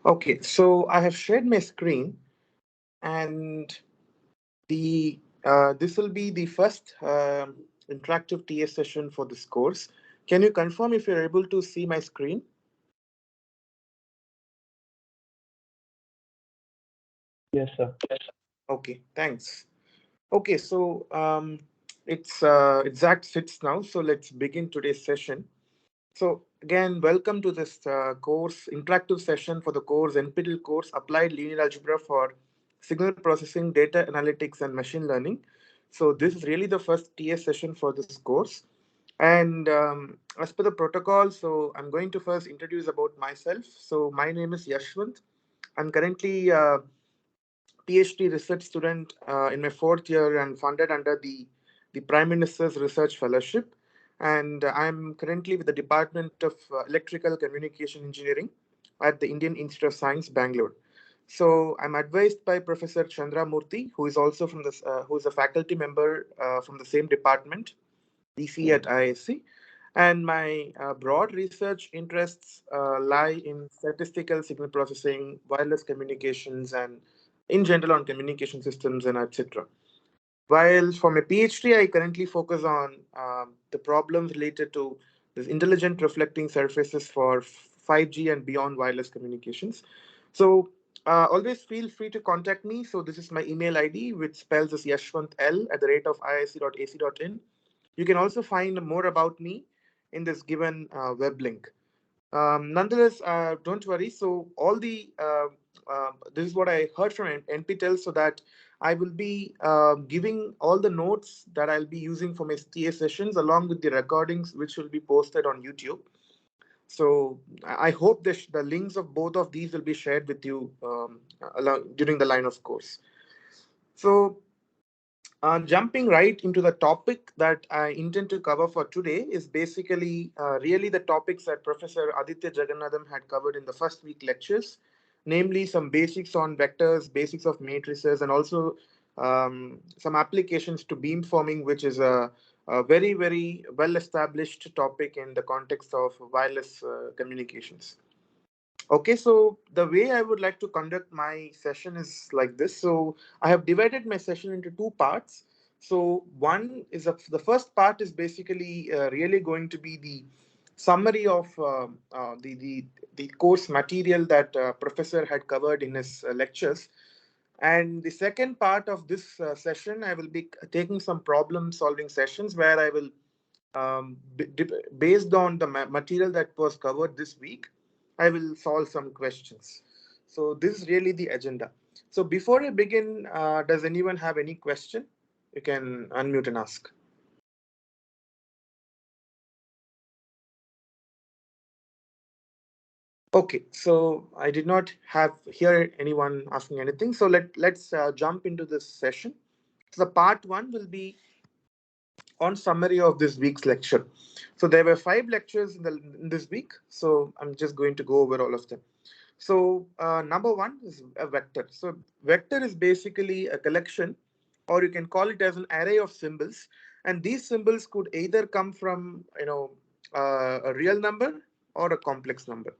Okay, so I have shared my screen, and the this will be the first interactive TS session for this course. Can you confirm if you're able to see my screen? Yes, sir. Okay, thanks. Okay, so it's exact 6 now, so let's begin today's session. So again, welcome to this course, interactive session for the course NPTEL course, Applied Linear Algebra for Signal Processing, Data Analytics, and Machine Learning. So this is really the first TS session for this course. And as per the protocol, so I'm going to first introduce about myself. So my name is Yashvanth. I'm currently PhD research student in my fourth year and funded under the Prime Minister's Research Fellowship. And I'm currently with the Department of Electrical Communication Engineering at the Indian Institute of Science, Bangalore. So I'm advised by Professor Chandra Murthy, who is also from this, who is a faculty member from the same department, DC at IISc. And my broad research interests lie in statistical signal processing, wireless communications, and in general on communication systems and etc. While for my PhD, I currently focus on the problems related to this intelligent reflecting surfaces for 5G and beyond wireless communications. So always feel free to contact me. So this is my email ID, which spells as Yashvanth L at the rate of iisc.ac.in. You can also find more about me in this given web link. Nonetheless, don't worry. So all the this is what I heard from NPTEL, so that I will be giving all the notes that I'll be using for my TA sessions along with the recordings, which will be posted on YouTube. So I hope the links of both of these will be shared with you during the line of course. So jumping right into the topic that I intend to cover for today is basically really the topics that Professor Aditya Jagannatham had covered in the first week lectures, namely some basics on vectors, basics of matrices, and also some applications to beamforming, which is a very, very well established topic in the context of wireless communications. Okay, so the way I would like to conduct my session is like this. So I have divided my session into two parts. So one is the first part is basically really going to be the summary of the course material that professor had covered in his lectures. And the second part of this session, I will be taking some problem solving sessions where I will based on the material that was covered this week, I will solve some questions. So this is really the agenda. So before I begin, does anyone have any question? You can unmute and ask. Okay, so I did not hear anyone asking anything. So let's jump into this session. So the part one will be on summary of this week's lecture. So there were 5 lectures in this week. So I'm just going to go over all of them. So number one is a vector. So vector is basically a collection, or you can call it as an array of symbols. And these symbols could either come from a real number or a complex number.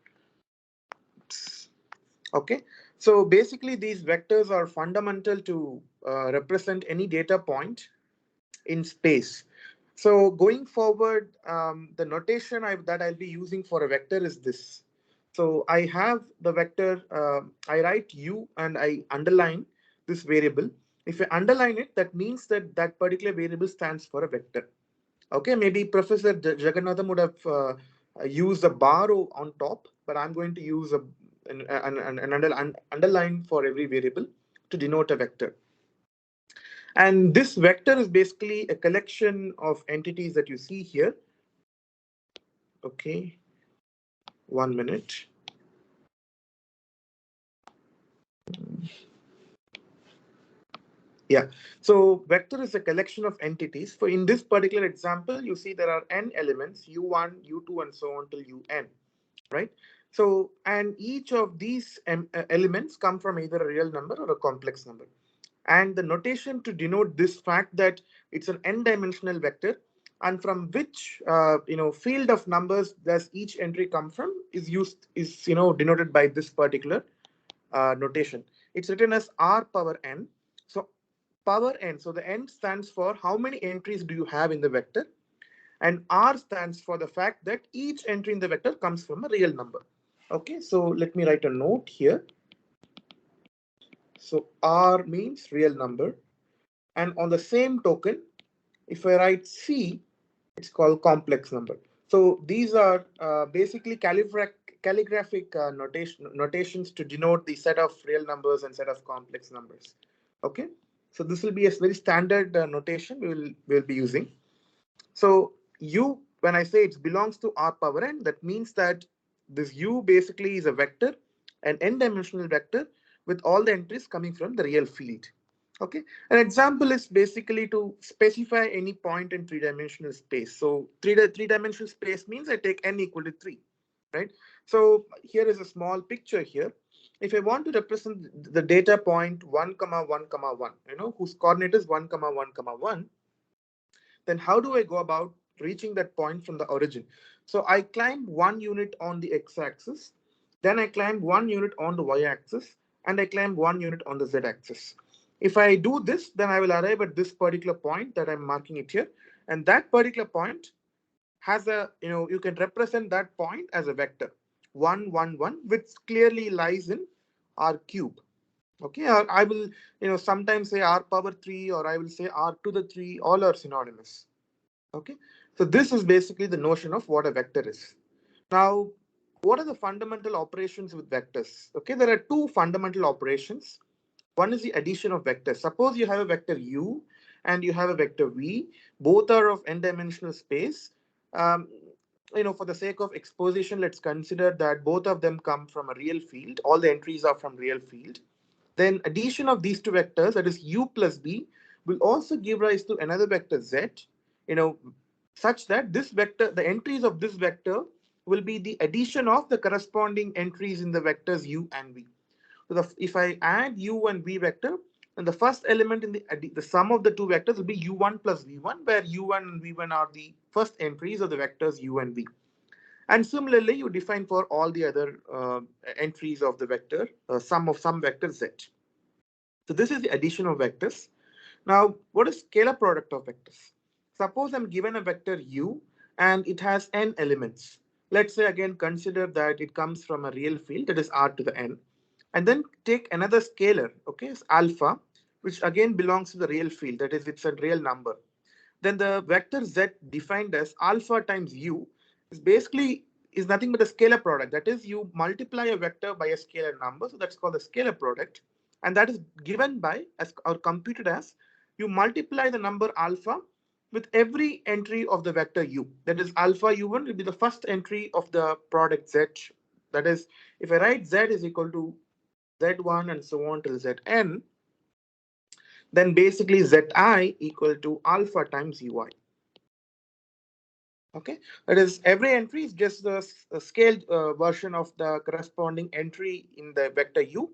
Okay. So basically, these vectors are fundamental to represent any data point in space. So going forward, the notation that I'll be using for a vector is this. So I have the vector, I write u and I underline this variable. If I underline it, that means that that particular variable stands for a vector. Okay, maybe Professor Jagannatham would have used a bar on top, but I'm going to use an underline for every variable to denote a vector. And this vector is basically a collection of entities that you see here. Okay, 1 minute. Yeah, so vector is a collection of entities. For in this particular example, you see there are n elements, u1, u2, and so on till un, right? So, and each of these elements come from either a real number or a complex number. And the notation to denote this fact that it's an n-dimensional vector, and from which field of numbers does each entry come from is denoted by this particular notation. It's written as r power n. So power n, so the n stands for how many entries do you have in the vector, and r stands for the fact that each entry in the vector comes from a real number. Okay, so let me write a note here. So r means real number, and on the same token, if I write c, it's called complex number. So these are basically calligraphic notations to denote the set of real numbers and set of complex numbers. Okay, so this will be a very standard notation we will be using. So u, when I say it belongs to r power n, that means that this u basically is a vector, an n-dimensional vector with all the entries coming from the real field. Okay, an example is basically to specify any point in three-dimensional space. So three-dimensional space means I take n equal to 3, right? So here is a small picture here. If I want to represent the data point 1, 1, 1, whose coordinate is 1, 1, 1, then how do I go about reaching that point from the origin? So I climb 1 unit on the x-axis, then I climb 1 unit on the y-axis, and I climb 1 unit on the z-axis. If I do this, then I will arrive at this particular point that I'm marking it here. And that particular point has a, you can represent that point as a vector, 1, 1, 1, which clearly lies in R cube. Okay, or I will, sometimes say r power 3, or I will say r to the 3, all are synonymous. Okay, so this is basically the notion of what a vector is. Now, what are the fundamental operations with vectors? Okay, there are two fundamental operations. One is the addition of vectors. Suppose you have a vector u and you have a vector v. Both are of n-dimensional space. Um, for the sake of exposition, let's consider that both of them come from a real field. All the entries are from real field. Then addition of these two vectors, that is u plus v, will also give rise to another vector z, you know, such that this vector, the entries of this vector will be the addition of the corresponding entries in the vectors u and v. So if I add u and v vector, then the first element in the sum of the two vectors will be u1 plus v1, where u1 and v1 are the first entries of the vectors u and v. And similarly, you define for all the other entries of the vector, sum of some vector z. So this is the addition of vectors. Now, what is scalar product of vectors? Suppose I'm given a vector u and it has n elements. Let's say again consider that it comes from a real field, that is r to the n, and then take another scalar, okay, it's alpha, which again belongs to the real field, that is it's a real number. Then the vector z defined as alpha times u is basically is nothing but a scalar product. That is, you multiply a vector by a scalar number, so that's called a scalar product, and that is given by as or computed as you multiply the number alpha with every entry of the vector u. That is, alpha u1 will be the first entry of the product z. That is, if I write z is equal to z1 and so on till zn, then basically zi equal to alpha times ui. Okay, that is, every entry is just the scaled version of the corresponding entry in the vector u,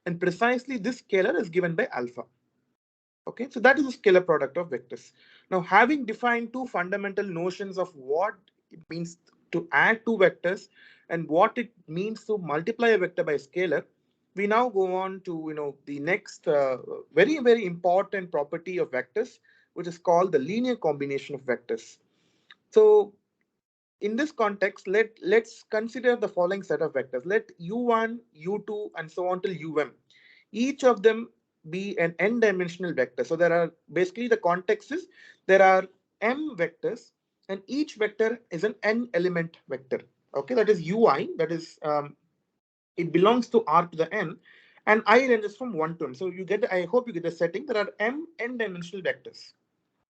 and precisely this scalar is given by alpha. Okay, so that is the scalar product of vectors. Now, having defined two fundamental notions of what it means to add two vectors and what it means to multiply a vector by a scalar, we now go on to the next very important property of vectors, which is called the linear combination of vectors. So in this context, let's consider the following set of vectors. Let u1, u2, and so on till um. Each of them be an n-dimensional vector. So there are basically the context is there are m vectors, and each vector is an n-element vector. Okay, that is ui. That is it belongs to r to the n, and I ranges from 1 to n. So you get. I hope you get the setting. There are m n-dimensional vectors.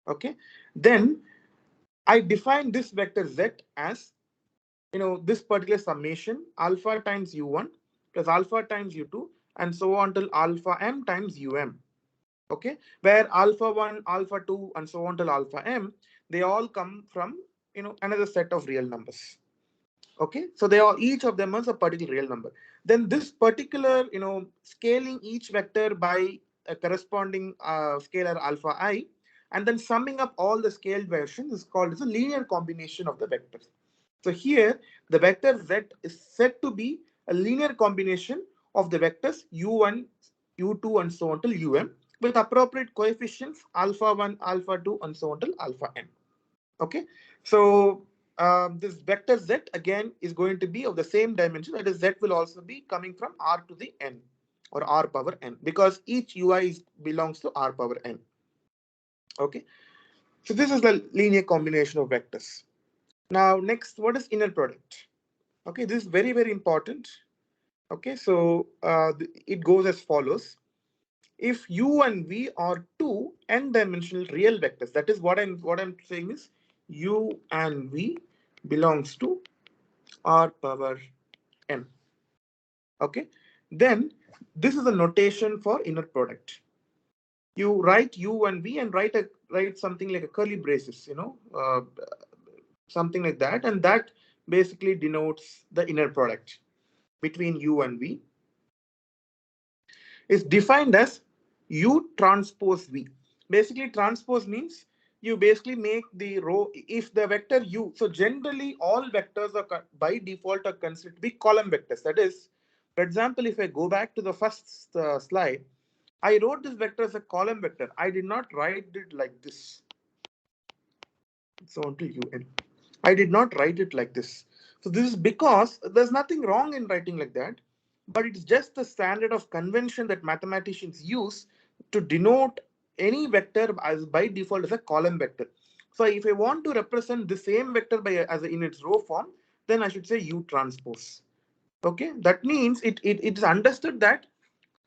Okay, then I define this vector z as this particular summation alpha times u1 plus alpha times u2 and so on till alpha m times um. Okay, where alpha 1, alpha 2, and so on till alpha m, they all come from another set of real numbers. Okay, so they are, each of them is a particular real number. Then this particular scaling each vector by a corresponding scalar alpha I, and then summing up all the scaled versions is called as a linear combination of the vectors. So here the vector z is said to be a linear combination of the vectors u1, u2, and so on till um with appropriate coefficients alpha 1, alpha 2, and so on till alpha n. Okay, so this vector z again is going to be of the same dimension. That is, z will also be coming from r to the n or r power n because each ui belongs to r power n. Okay, so this is the linear combination of vectors. Now, next, what is inner product? Okay, this is very, very important. Okay, so it goes as follows. If u and v are two n-dimensional real vectors, that is what I'm saying is u and v belongs to r power n. Okay, then this is a notation for inner product. You write u and v and write something like a curly braces, something like that, and that basically denotes the inner product between u and v. Is defined as u transpose v. Basically, transpose means you basically make the row if the vector u. So generally, all vectors are by default are considered to be column vectors. That is, for example, if I go back to the first slide, I wrote this vector as a column vector. I did not write it like this. So until un. I did not write it like this. So this is because there's nothing wrong in writing like that, but it's just the standard of convention that mathematicians use to denote any vector as by default as a column vector. So if I want to represent the same vector in its row form, then I should say u transpose. Okay, that means it is understood that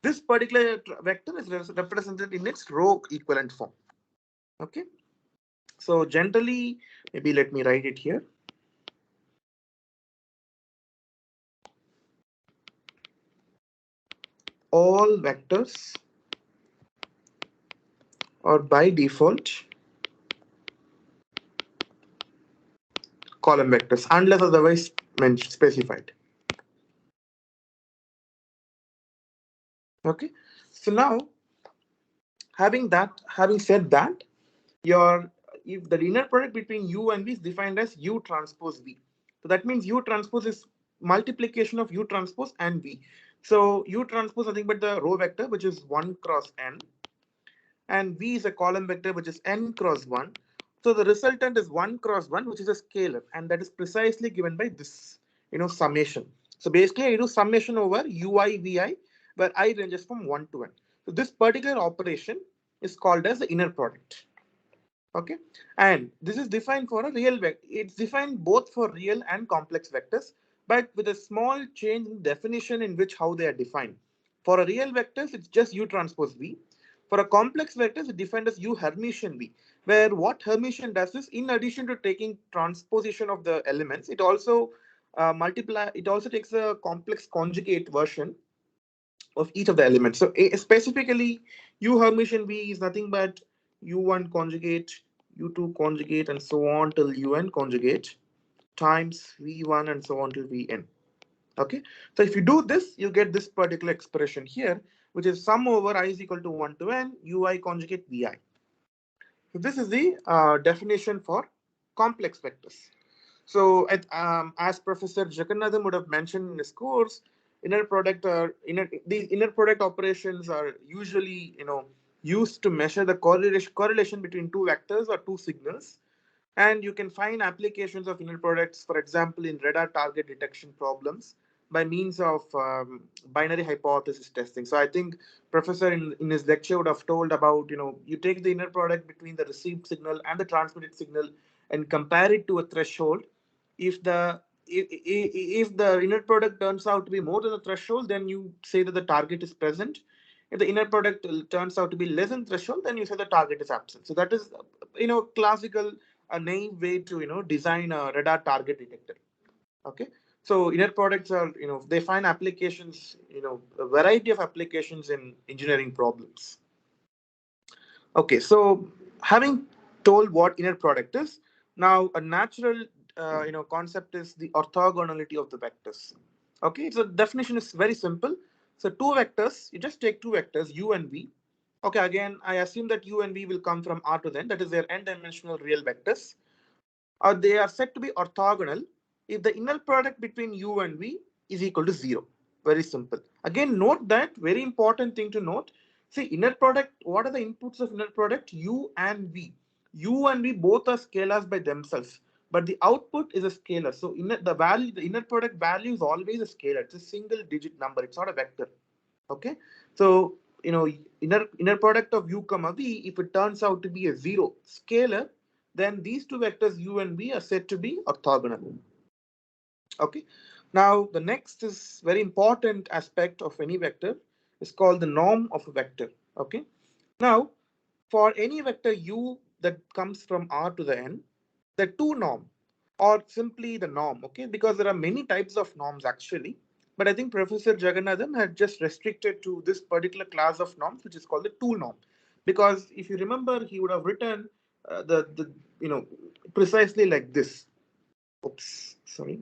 this particular vector is represented in its row equivalent form. Okay, so generally, maybe let me write it here. All vectors are by default column vectors unless otherwise specified. Okay, so now having said that, your if the linear product between u and v is defined as u transpose v. So that means u transpose is multiplication of u transpose and v. So u transpose nothing but the row vector, which is 1 cross n, and v is a column vector, which is n cross 1. So the resultant is 1 cross 1, which is a scalar, and that is precisely given by this, summation. So basically, I do summation over ui vi, where I ranges from 1 to n. So this particular operation is called as the inner product. Okay, and this is defined for a real vector. It's defined both for real and complex vectors, but with a small change in definition in which how they are defined. For a real vectors, it's just u transpose v. For a complex vectors, it's defined as u Hermitian v, where what Hermitian does is, in addition to taking transposition of the elements, it also It also takes a complex conjugate version of each of the elements. So specifically, u Hermitian v is nothing but u1 conjugate, u2 conjugate, and so on till un conjugate times v1 and so on till vn. Okay, so if you do this, you get this particular expression here, which is sum over I is equal to 1 to n ui conjugate vi. So this is the definition for complex vectors. So, as Professor Jagannathan would have mentioned in his course, these inner product operations are usually, used to measure the correlation between two vectors or two signals. And you can find applications of inner products, for example, in radar target detection problems by means of binary hypothesis testing. So I think Professor in his lecture would have told about, you take the inner product between the received signal and the transmitted signal and compare it to a threshold. If the inner product turns out to be more than the threshold, then you say that the target is present. If the inner product turns out to be less than threshold, then you say the target is absent. So that is, classical a naive way to design a radar target detector. Okay, so inner products are they find applications, a variety of applications in engineering problems. Okay, so having told what inner product is, now a natural concept is the orthogonality of the vectors. Okay, so the definition is very simple. So two vectors, you just take two vectors u and v. Okay, again I assume that u and v will come from r to n, that is their n-dimensional real vectors. Or they are said to be orthogonal if the inner product between u and v is equal to 0. Very simple. Again, note that very important thing to note. See, inner product, what are the inputs of inner product? U and V. U and V both are scalars by themselves, but the output is a scalar. So the inner product value is always a scalar. It's a single digit number. It's not a vector. Okay. So, inner product of U comma V, if it turns out to be a zero scalar, then these two vectors U and V are said to be orthogonal. Okay. Now, the next is very important aspect of any vector is called the norm of a vector. Okay. Now, for any vector u that comes from R to the n, the two norm or simply the norm, okay, because there are many types of norms actually. But I think Professor Jagannathan had just restricted to this particular class of norms, which is called the two norm. Because if you remember, he would have written the precisely like this. Oops, sorry.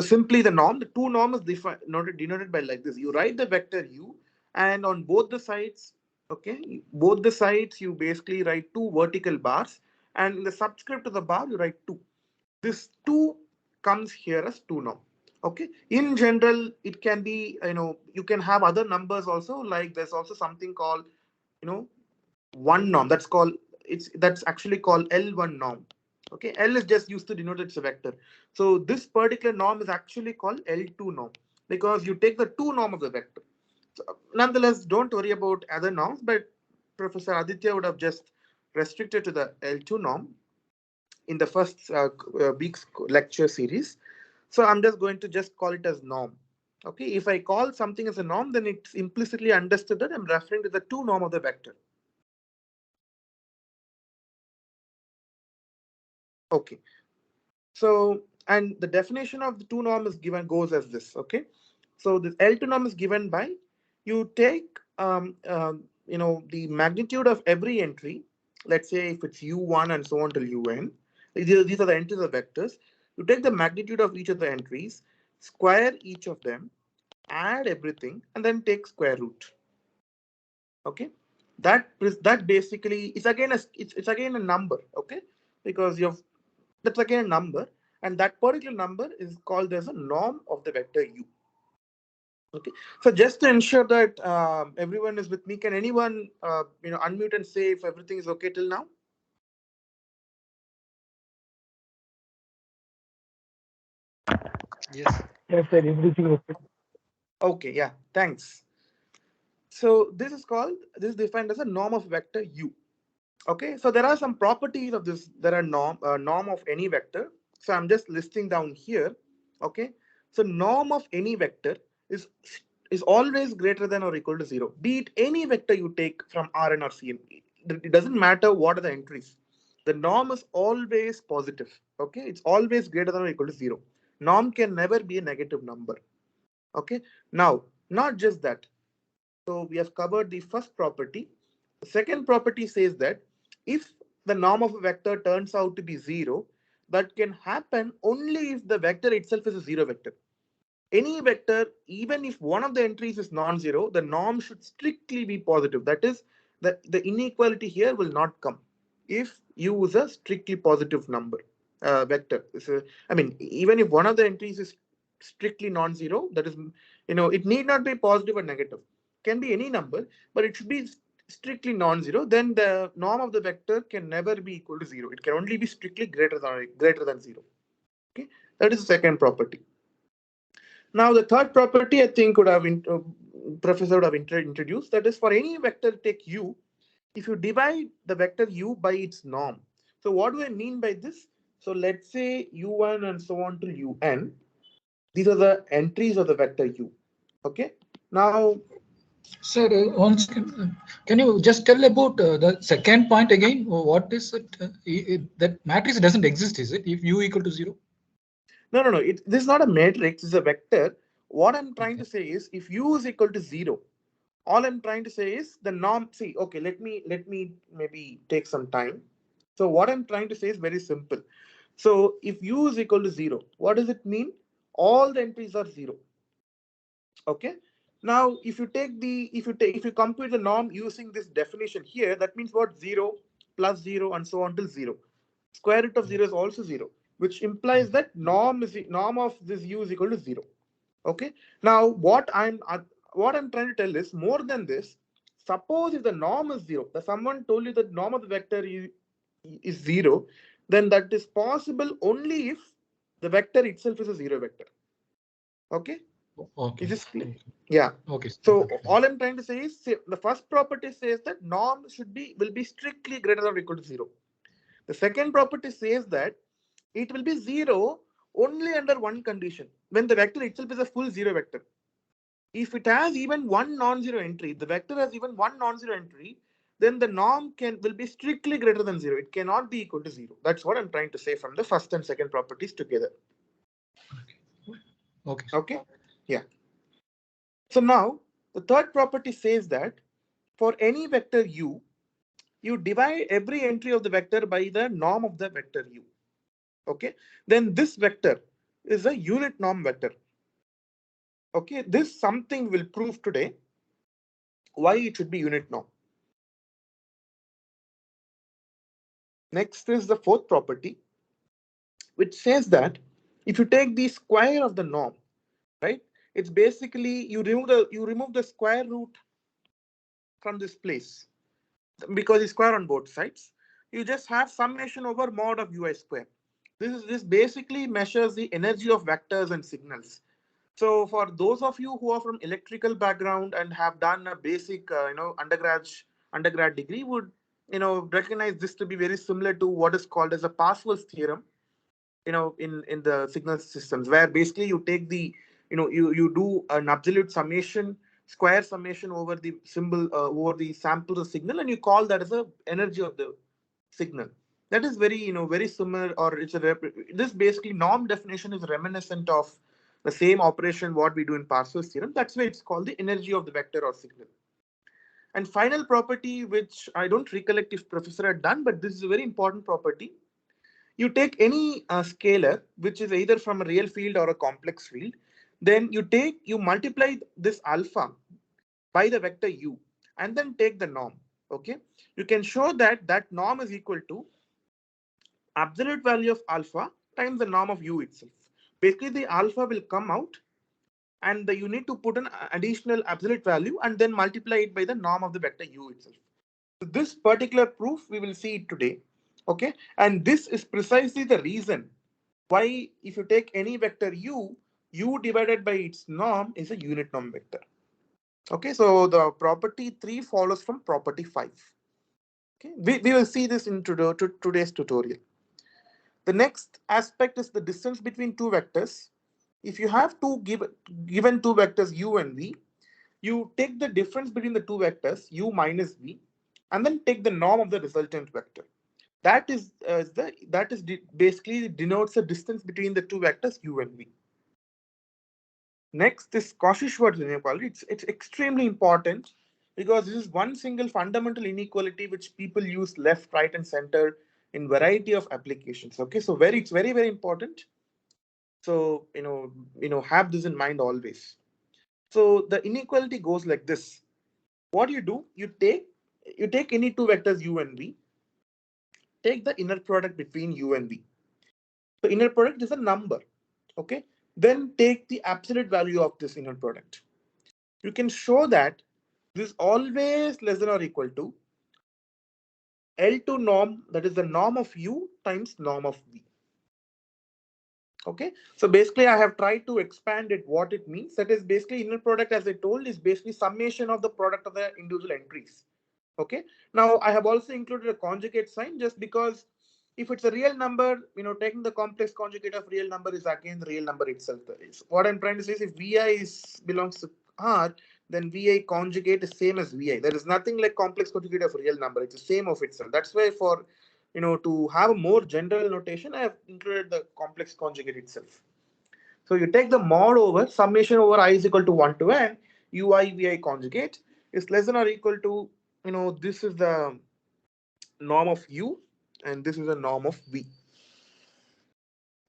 Simply the norm, the two norm is denoted by like this. You write the vector u, and on both the sides, okay, both the sides you basically write two vertical bars, and in the subscript of the bar you write 2. This 2 comes here as 2 norm. Okay, in general it can be, you can have other numbers also, like there's also something called, you know one norm, that's actually called L1 norm. Okay, L is just used to denote it's a vector. So this particular norm is actually called L2 norm because you take the 2 norm of the vector. So, nonetheless, don't worry about other norms, but Professor Aditya would have just restricted to the L2 norm in the first week's lecture series. So I'm just going to just call it as norm. Okay, if I call something as a norm, then it's implicitly understood that I'm referring to the 2 norm of the vector. Okay. So, and the definition of the 2 norm is given goes as this. Okay. So this L2 norm is given by, you take the magnitude of every entry. Let's say if it's u1 and so on till un. These are the entries of vectors. You take the magnitude of each of the entries, square each of them, add everything, and then take square root. Okay. That basically is again it's again a number. Okay, because that's again a number, and that particular number is called as a norm of the vector u. Okay, so just to ensure that everyone is with me, can anyone unmute and say if everything is okay till now? Yes. Yes, sir. Everything okay. Okay, yeah, thanks. So this is defined as a norm of vector u. Okay, so there are some properties of this. There are norm of any vector. So I'm just listing down here. Okay, so norm of any vector is is always greater than or equal to 0. Be it any vector you take from Rn or Cn. It doesn't matter what are the entries. The norm is always positive. Okay, it's always greater than or equal to 0. Norm can never be a negative number. Okay, now not just that. So we have covered the first property. The second property says that if the norm of a vector turns out to be 0, that can happen only if the vector itself is a 0 vector. Any vector, even if one of the entries is non-zero, the norm should strictly be positive. That is, the inequality here will not come if you use a strictly positive number vector. So, I mean, even if one of the entries is strictly non-zero, that is, it need not be positive or negative. Can be any number, but it should be strictly non-zero. Then the norm of the vector can never be equal to 0. It can only be strictly greater than 0. Okay, that is the second property. Now, the third property I think professor would have introduced, that is for any vector take u, if you divide the vector u by its norm. So what do I mean by this? So let's say u1 and so on to un. These are the entries of the vector u. Okay. Now, Sir, one second. Can you just tell about the second point again? What is it? That matrix doesn't exist, is it? If u equal to 0? no. This is not a matrix. It's a vector. What I'm trying Okay. to say is, if u is equal to 0, all I'm trying to say is the norm. See, okay, let me maybe take some time. So what I'm trying to say is very simple. So if u is equal to 0, what does it mean? All the entries are 0. Okay. Now, if you compute the norm using this definition here, that means what? 0 plus 0 and so on till 0. Square root of 0 is also 0, which implies that norm of this u is equal to 0. Okay. Now what I'm trying to tell is more than this. Suppose if the norm is 0, the someone told you that norm of the vector is 0, then that is possible only if the vector itself is a 0 vector. Okay. Okay. Is this clear? Okay. Yeah. Okay. So Okay. all I'm trying to say is the first property says that norm will be strictly greater than or equal to 0. The second property says that it will be 0 only under one condition, when the vector itself is a full 0 vector. If it has even one non-zero entry, the vector has even one non-zero entry, then the norm will be strictly greater than 0. It cannot be equal to 0. That's what I'm trying to say from the first and second properties together. Okay. Okay. Yeah. So now the third property says that for any vector u, you divide every entry of the vector by the norm of the vector u. Okay. Then this vector is a unit norm vector. Okay. This something will prove today why it should be unit norm. Next is the fourth property, which says that if you take the square of the norm, right, it's basically you remove the square root from this place because it's square on both sides. You just have summation over mod of ui square. This basically measures the energy of vectors and signals. So for those of you who are from electrical background and have done a basic undergrad degree would recognize this to be very similar to what is called as a Parseval's theorem, in the signal systems, where basically you take the you do an absolute summation, square summation over the symbol over the sample of signal, and you call that as the energy of the signal. That is very very similar, or this basically norm definition is reminiscent of the same operation what we do in Parseval's theorem. That's why it's called the energy of the vector or signal. And final property, which I don't recollect if professor had done, but this is a very important property. You take any scalar which is either from a real field or a complex field, then you multiply this alpha by the vector u and then take the norm. Okay, you can show that that norm is equal to absolute value of alpha times the norm of u itself. Basically the alpha will come out and you need to put an additional absolute value and then multiply it by the norm of the vector u itself. So this particular proof we will see it today. Okay, and this is precisely the reason why if you take any vector u divided by its norm is a unit norm vector. Okay, so the property 3 follows from property 5. Okay, we will see this in today's tutorial. The next aspect is the distance between two vectors. If you have given two vectors u and v, you take the difference between the two vectors u minus v and then take the norm of the resultant vector. That is basically denotes the distance between the two vectors u and v. Next is Cauchy-Schwarz inequality. It's extremely important because this is one single fundamental inequality which people use left, right, and center in variety of applications. Okay, so it's very very important. So have this in mind always. So the inequality goes like this. What you do, you take any two vectors u and v, take the inner product between u and v. So inner product is a number. Okay, then take the absolute value of this inner product. You can show that this is always less than or equal to L2 norm, that is the norm of u times norm of v. Okay, so basically I have tried to expand it what it means. That is basically inner product, as I told, is basically summation of the product of the individual entries. Okay, now I have also included a conjugate sign just because if it's a real number, taking the complex conjugate of real number is again the real number itself. What I'm trying to say is if vi belongs to R, then vi conjugate is same as vi. There is nothing like complex conjugate of real number. It's the same of itself. That's why for to have a more general notation, I have included the complex conjugate itself. So you take the mod over summation over I is equal to 1 to n ui vi conjugate is less than or equal to this is the norm of u and this is the norm of v.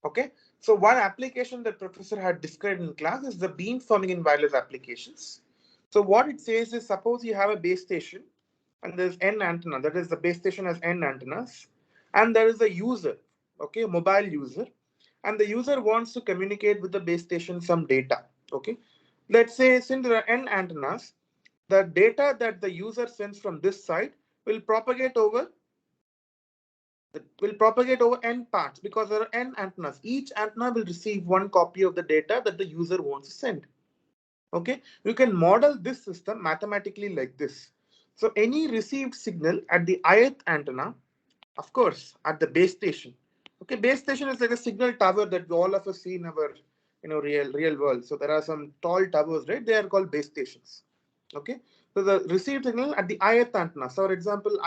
Okay, so one application that professor had described in class is the beamforming in wireless applications. So what it says is, suppose you have a base station and there's n antenna, that is the base station has n antennas, and there is a user, okay, mobile user, and the user wants to communicate with the base station some data. Okay, let's say since there are n antennas, the data that the user sends from this side will propagate over n parts because there are n antennas. Each antenna will receive one copy of the data that the user wants to send. Okay, you can model this system mathematically like this. So any received signal at the ith antenna, of course, at the base station. Okay, base station is like a signal tower that all of us see in our real world. So there are some tall towers, right? They are called base stations. Okay, so the received signal at the ith antenna. So for example,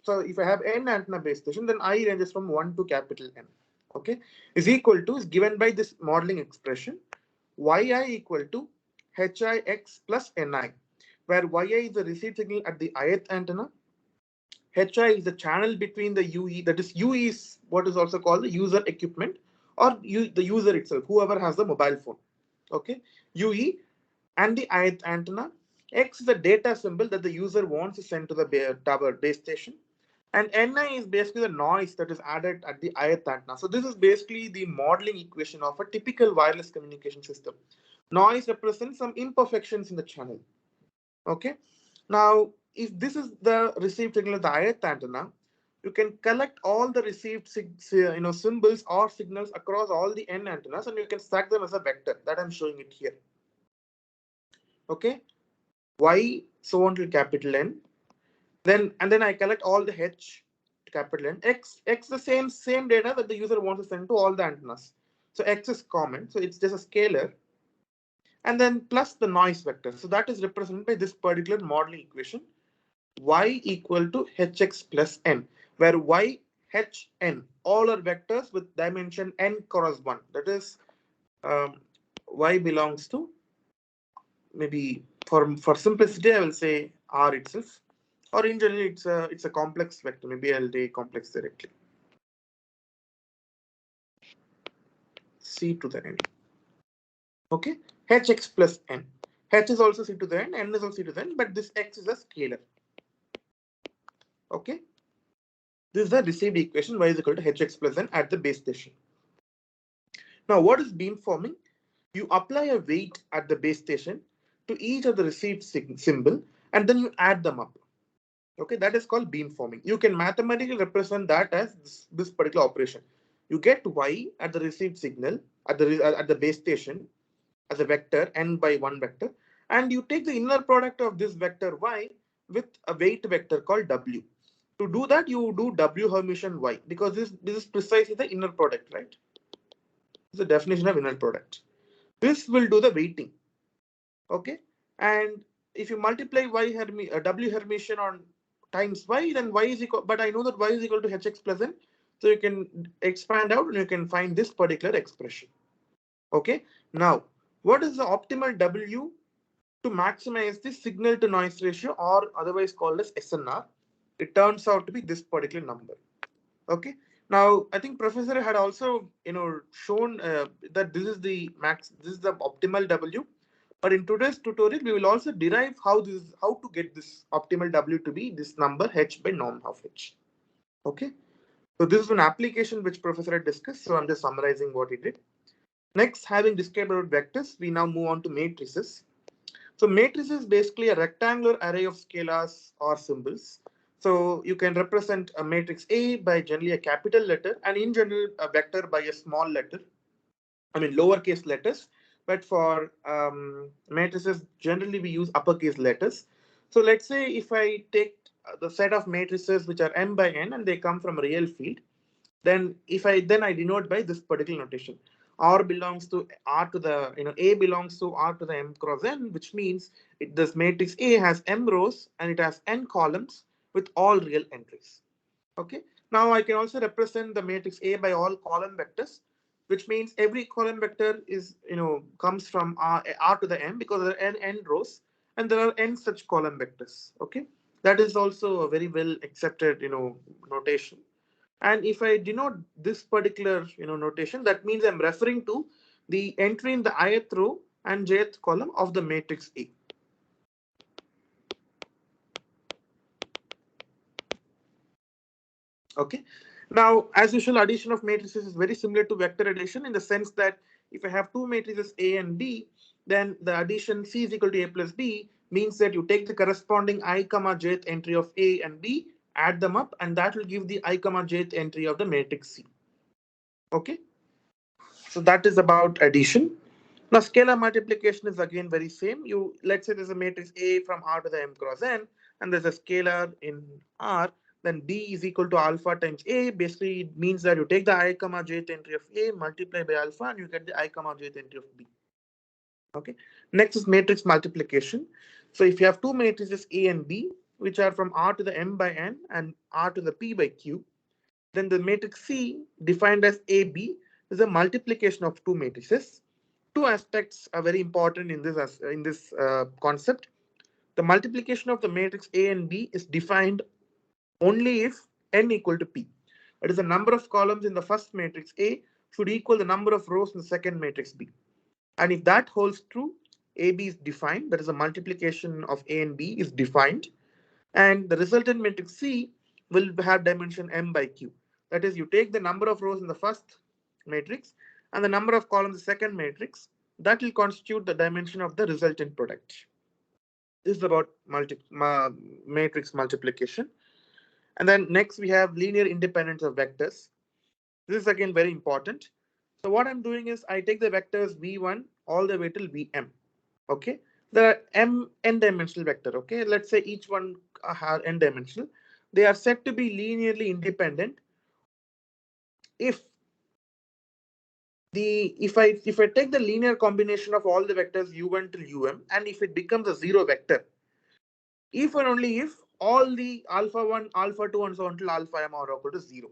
so if I have n antenna base station, then I ranges from 1 to capital N. Okay, is equal to is given by this modeling expression yi equal to hix plus ni, where yi is the received signal at the ith antenna. HI is the channel between the UE, that is UE is what is also called the user equipment or the user itself, whoever has the mobile phone. Okay, UE and the ith antenna. X is the data symbol that the user wants to send to the tower base station. And Ni is basically the noise that is added at the ith antenna. So this is basically the modeling equation of a typical wireless communication system. Noise represents some imperfections in the channel. Okay. Now, if this is the received signal of the ith antenna, you can collect all the received symbols or signals across all the n antennas, and you can stack them as a vector. That I'm showing it here. Okay, y so on to capital N. Then I collect all the h to capital N. X the same data that the user wants to send to all the antennas. So x is common, so it's just a scalar, and then plus the noise vector. So that is represented by this particular modeling equation. Y equal to hx plus n, where y, h, n, all are vectors with dimension n cross 1. That is, y belongs to, maybe for simplicity, I will say R itself. Or in general, it's a complex vector. Maybe I'll take complex directly. C to the n. Okay, hx plus n. H is also C to the n is also C to the n, but this x is a scalar. Okay. This is the received equation, y is equal to hx plus n at the base station. Now, what is beamforming? You apply a weight at the base station to each of the received symbol, and then you add them up. Okay, that is called beamforming. You can mathematically represent that as this particular operation. You get y at the received signal at the base station as a vector n by 1 vector, and you take the inner product of this vector y with a weight vector called w. To do that, you do w Hermitian y, because this is precisely the inner product, right? This is the definition of inner product. This will do the weighting. Okay, and if you multiply w Hermitian on times y, then y is equal. But I know that y is equal to hx plus n, so you can expand out and you can find this particular expression. Okay, now what is the optimal w to maximize the signal to noise ratio, or otherwise called as SNR? It turns out to be this particular number. Okay. Now, I think professor had also, shown that this is the optimal W. But in today's tutorial, we will also derive how to get this optimal W to be this number h by norm half h. Okay. So this is an application which professor had discussed. So I'm just summarizing what he did. Next, having described about vectors, we now move on to matrices. So matrix is basically a rectangular array of scalars or symbols. So you can represent a matrix A by generally a capital letter, and in general a vector by a small letter. I mean lowercase letters, but for matrices generally we use uppercase letters. So let's say if I take the set of matrices which are m by n and they come from a real field, then I denote by this particular notation. R belongs to R to the A belongs to R to the m cross n, which means this matrix A has m rows and it has n columns with all real entries. Okay. Now I can also represent the matrix A by all column vectors, which means every column vector is comes from R to the m, because there are n rows and there are n such column vectors. Okay. That is also a very well accepted notation. And if I denote this particular notation, that means I'm referring to the entry in the ith row and jth column of the matrix A. Okay. Now, as usual, addition of matrices is very similar to vector addition in the sense that if I have two matrices A and B, then the addition C is equal to A plus B means that you take the corresponding I comma jth entry of A and B, add them up, and that will give the I comma jth entry of the matrix C. Okay, so that is about addition. Now scalar multiplication is again very same. You, let's say there's a matrix A from R to the m cross n, and there's a scalar in R, then B is equal to alpha times A. Basically it means that you take the I comma jth entry of A, multiply by alpha, and you get the I comma jth entry of B. Okay. Next is matrix multiplication. So if you have two matrices A and B, which are from R to the m by n and R to the p by q, then the matrix C, defined as AB, is a multiplication of two matrices. Two aspects are very important in this concept. The multiplication of the matrix A and B is defined only if n equal to p. That is, the number of columns in the first matrix A should equal the number of rows in the second matrix B. And if that holds true, AB is defined. That is, the multiplication of A and B is defined. And the resultant matrix C will have dimension m by q. That is, you take the number of rows in the first matrix and the number of columns in the second matrix. That will constitute the dimension of the resultant product. This is about matrix multiplication. And then next we have linear independence of vectors. This is again very important. So what I'm doing is I take the vectors v1 all the way till vm. Okay, there are n dimensional vector. Okay, let's say each one are n dimensional. They are said to be linearly independent if if I take the linear combination of all the vectors u1 till um, and if it becomes a zero vector, if and only if all the alpha 1, alpha 2, and so on till alpha m are equal to 0.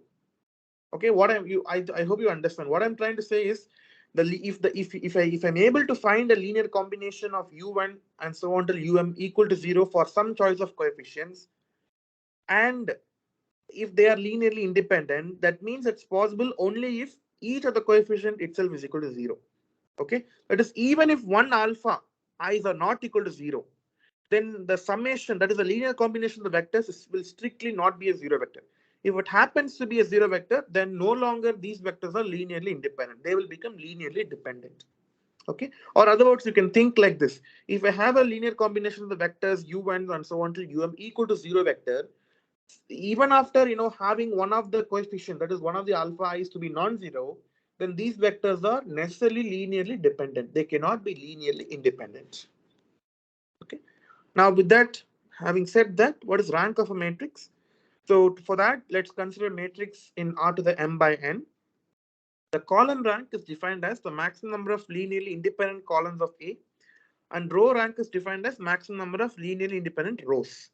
Okay, what I hope you understand. What I'm trying to say is if I'm able to find a linear combination of u1 and so on till um equal to 0 for some choice of coefficients, and if they are linearly independent, that means it's possible only if each of the coefficient itself is equal to 0. Okay, that is, even if one alpha i's are not equal to 0, then the summation, that is a linear combination of the vectors, will strictly not be a zero vector. If it happens to be a zero vector, then no longer these vectors are linearly independent. They will become linearly dependent. Okay, or other words, you can think like this. If I have a linear combination of the vectors u1 and so on till um equal to zero vector, even after having one of the coefficient, that is one of the alpha i's, to be non-zero, then these vectors are necessarily linearly dependent. They cannot be linearly independent. Okay. Now, with that, having said that, what is rank of a matrix? So for that, let's consider matrix in R to the m by n. The column rank is defined as the maximum number of linearly independent columns of A, and row rank is defined as maximum number of linearly independent rows.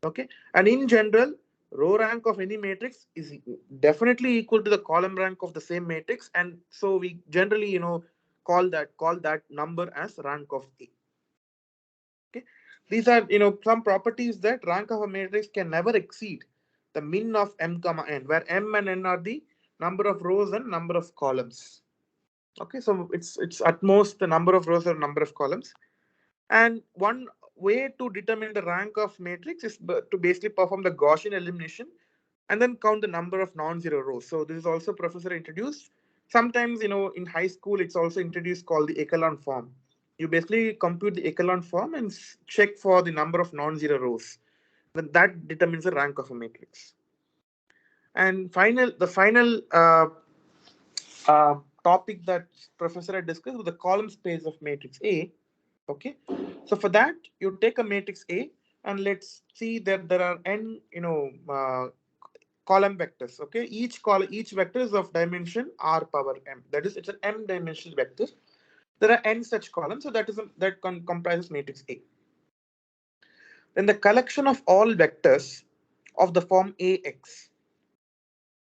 Okay, and in general, row rank of any matrix is definitely equal to the column rank of the same matrix, and so we generally call that number as rank of A. Okay, these are some properties that rank of a matrix can never exceed the min of m comma n, where m and n are the number of rows and number of columns. Okay, so it's at most the number of rows or number of columns. And one way to determine the rank of matrix is to basically perform the Gaussian elimination and then count the number of non-zero rows. So this is also professor introduced. Sometimes in high school it's also introduced called the echelon form. You basically compute the echelon form and check for the number of non-zero rows. Then that determines the rank of a matrix. And the final topic that professor had discussed was the column space of matrix A. Okay, so for that you take a matrix A, and let's see that there are n column vectors. Okay, each vector is of dimension r power m. That is, it's an m dimensional vector. There are n such columns, so that comprises matrix A. Then the collection of all vectors of the form Ax,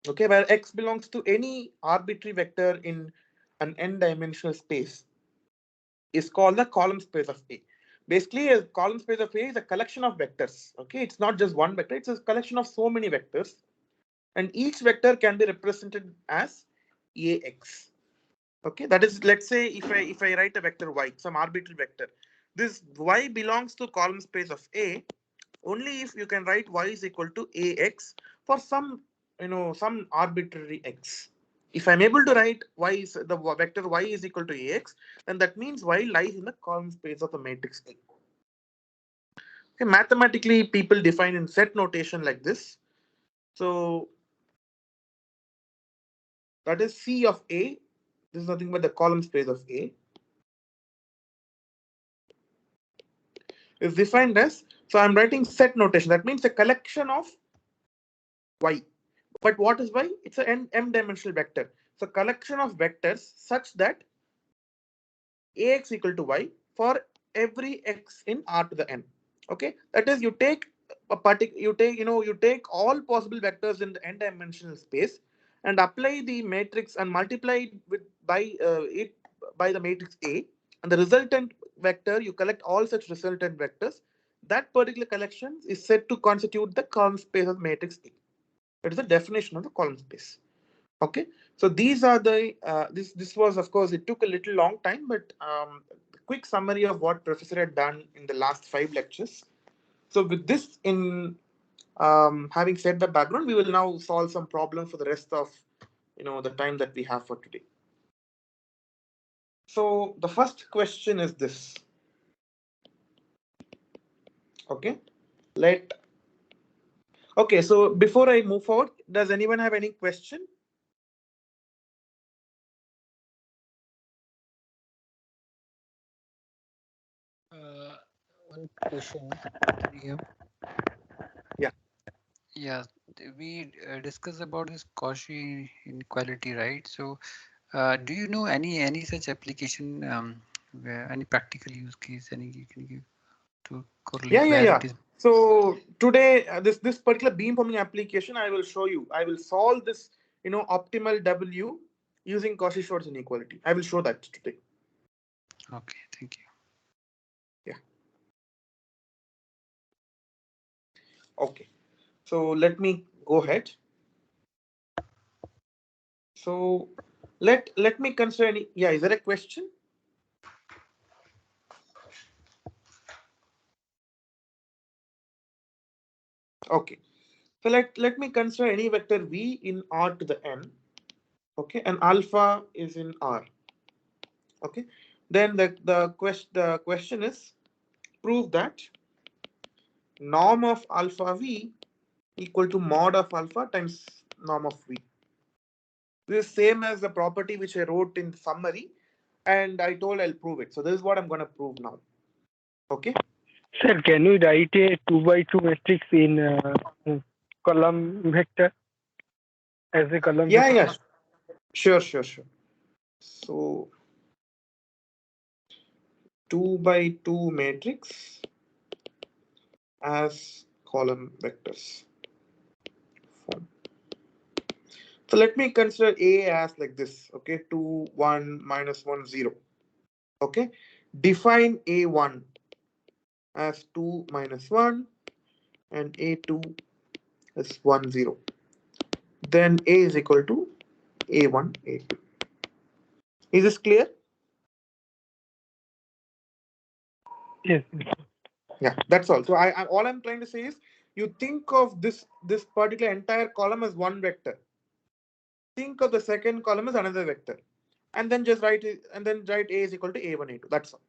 okay, where x belongs to any arbitrary vector in an n-dimensional space, is called the column space of A. Basically, a column space of A is a collection of vectors. Okay, it's not just one vector; it's a collection of so many vectors, and each vector can be represented as Ax. Okay, that is, let's say if I write a vector y, some arbitrary vector, this y belongs to column space of A only if you can write y is equal to Ax for some some arbitrary x. If I'm able to write y is the vector y is equal to ax, then that means y lies in the column space of the matrix A. Okay, mathematically, people define in set notation like this. So that is C of A. This is nothing but the column space of A. Is defined as, so I'm writing set notation. That means a collection of y. But what is y? It's an m-dimensional vector. So collection of vectors such that ax equal to y for every x in R to the n. Okay, that is, you take a particular, you take all possible vectors in the n-dimensional space and apply the matrix and multiply it with by the matrix A, and the resultant vector, you collect all such resultant vectors. That particular collection is said to constitute the column space of matrix A. That is the definition of the column space. Okay, so these are the this was, of course, it took a little long time, but quick summary of what professor had done in the last 5 lectures. So with this in having said the background, we will now solve some problems for the rest of the time that we have for today. So the first question is this. Okay, okay, so before I move forward, does anyone have any question? One question. Yeah. Yeah. Yeah, we discussed about this Cauchy inequality, right? So, do you know any such application, where any practical use case, any you can give to correlate where Yeah. it is? So today, this particular beamforming application, I will show you. I will solve this, optimal W using Cauchy-Schwarz inequality. I will show that today. Okay, thank you. Yeah. Okay. So let me go ahead. So let me consider any. Yeah, is there a question? Okay. So let me consider any vector v in R to the n. Okay, and alpha is in R. Okay. Then the question is, prove that norm of alpha v equal to mod of alpha times norm of v. This is same as the property which I wrote in summary, and I told I'll prove it. So this is what I'm going to prove now. Okay. Sir, can we write a 2 by 2 matrix in column vector as a column Yeah, vector? yeah. Sure. So 2 by 2 matrix as column vectors form. So let me consider A as like this. Okay, 2, 1, -1, 0. Okay, define A1 as 2, -1, and A2 as 1, 0. Then A is equal to A1, A2. Is this clear? Yes. Yeah, that's all. So all I'm trying to say is, you think of this particular entire column as one vector. Think of the second column as another vector, and then just write it, and then write A is equal to A1, A2. That's all.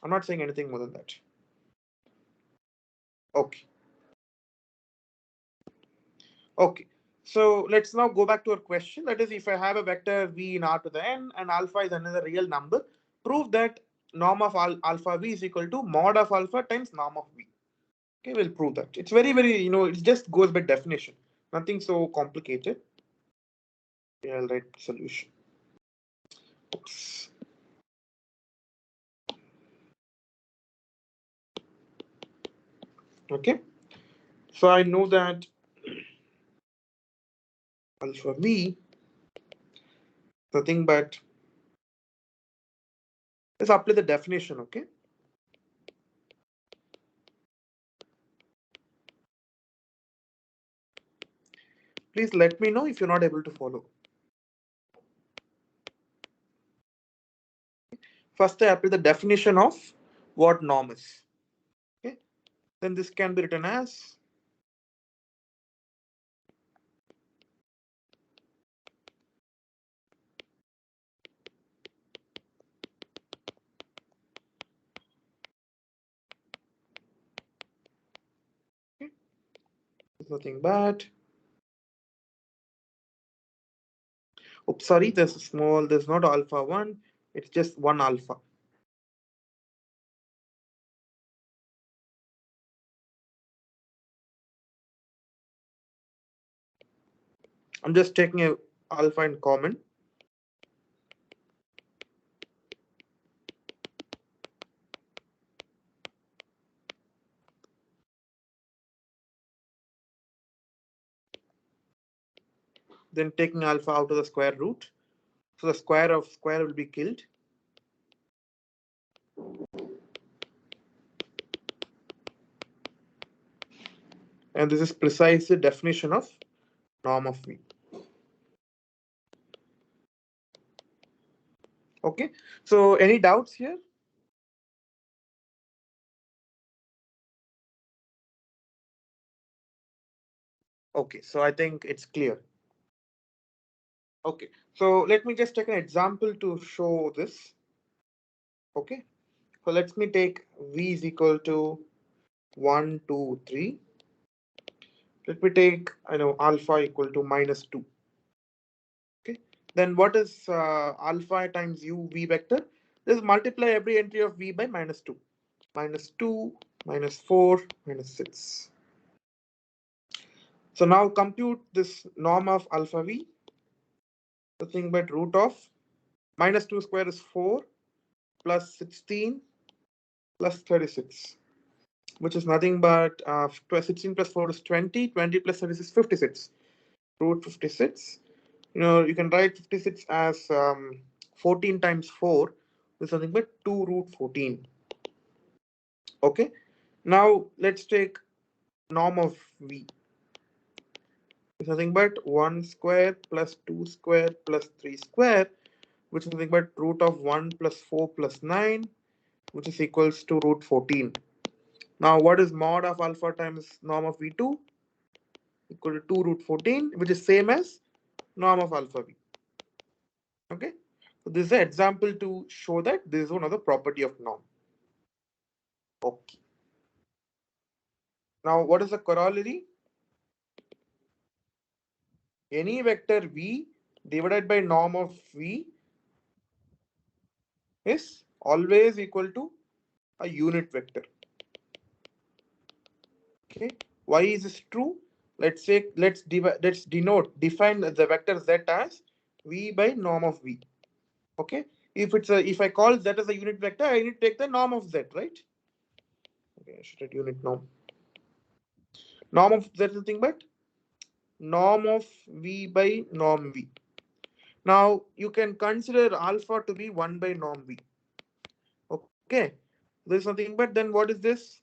I'm not saying anything more than that. Okay. Okay. So let's now go back to our question. That is, if I have a vector v in R to the n and alpha is another real number, prove that norm of alpha v is equal to mod of alpha times norm of v. Okay, we'll prove that. It's very, it just goes by definition. Nothing so complicated. Okay, I'll write solution. Oops. Okay. So I know that alpha v, nothing but, let's apply the definition. Okay. Please let me know if you're not able to follow. First, I apply the definition of what norm is. Okay. Then this can be written as nothing but, oops, sorry, there's a small, there's not alpha 1, it's just 1 alpha. I'm just taking a alpha in common. Then taking alpha out of the square root. So the square of square will be killed. And this is precisely the definition of norm of V. Okay, so any doubts here? Okay, so I think it's clear. Okay, so let me just take an example to show this. Okay, so let me take V is equal to 1, 2, 3. Let me take, alpha equal to -2. Okay, then what is alpha times u V vector? This multiply every entry of V by -2. -2, -4, -6. So now compute this norm of alpha V. Nothing but root of -2 square is 4 plus 16 plus 36, which is nothing but 16 plus 4 is 20, 20 plus 36 is 56. Root 56. You can write 56 as 14 times 4 is nothing but 2 root 14. Okay. Now let's take norm of V. It's nothing but 1 square plus 2 square plus 3 square, which is nothing but root of 1 plus 4 plus 9, which is equals to root 14. Now, what is mod of alpha times norm of V2? Equal to 2 root 14, which is same as norm of alpha V. Okay. So this is an example to show that this is one of the property of norm. Okay. Now, what is the corollary? Any vector V divided by norm of V is always equal to a unit vector. Okay. Why is this true? Let's define the vector Z as V by norm of V. Okay. If I call Z as a unit vector, I need to take the norm of Z, right? Okay, I should write unit norm. Norm of Z is nothing but norm of V by norm V. Now you can consider alpha to be 1 by norm V. Okay. There's nothing but then what is this?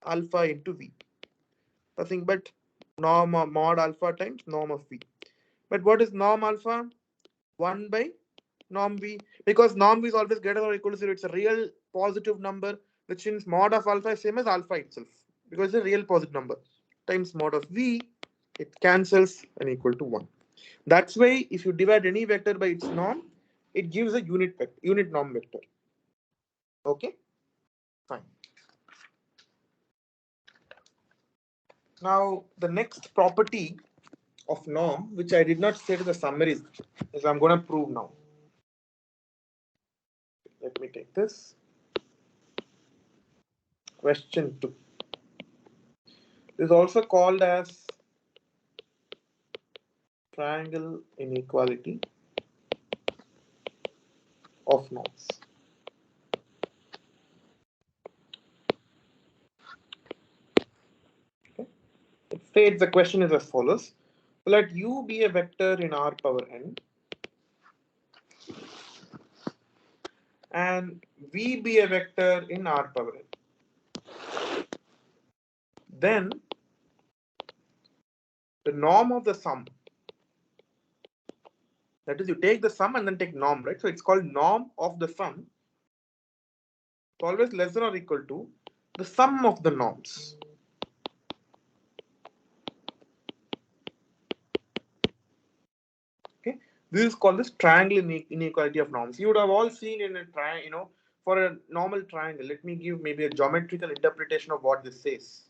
Alpha into V. Nothing but norm mod alpha times norm of V. But what is norm alpha? 1 by norm V. Because norm V is always greater or equal to 0. It's a real positive number, which means mod of alpha is same as alpha itself. Because it's a real positive number. Times mod of V, it cancels and equal to 1. That's why if you divide any vector by its norm, it gives a unit norm vector. Okay? Fine. Now, the next property of norm, which I did not say to the summary, is I'm going to prove now. Let me take this. Question 2. This is also called as triangle inequality of norms. Okay. It states the question is as follows. Let U be a vector in R power n and V be a vector in R power n. Then the norm of the sum, that is, you take the sum and then take norm, right? So it's called norm of the sum. It's always less than or equal to the sum of the norms. Okay, this is called this triangle inequality of norms. You would have all seen in a triangle, for a normal triangle. Let me give maybe a geometrical interpretation of what this says.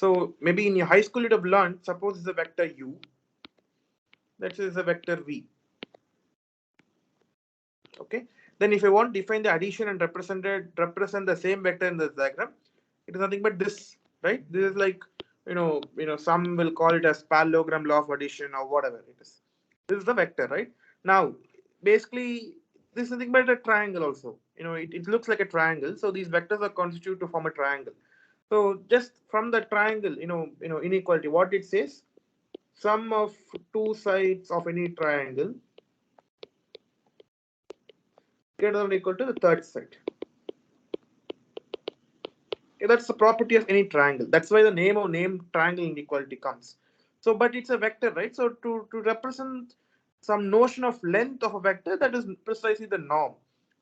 So maybe in your high school you'd have learned, suppose it's a vector u, that is a vector v. Okay. Then if I want to define the addition and represent the same vector in this diagram, it is nothing but this, right? This is like, some will call it as parallelogram law of addition or whatever it is. This is the vector, right? Now, basically, this is nothing but a triangle also. It looks like a triangle. So these vectors are constituted to form a triangle. So just from the triangle, inequality, what it says, sum of two sides of any triangle greater than or equal to the third side. Okay, that's the property of any triangle. That's why the name triangle inequality comes. So, but it's a vector, right? So to represent some notion of length of a vector, that is precisely the norm.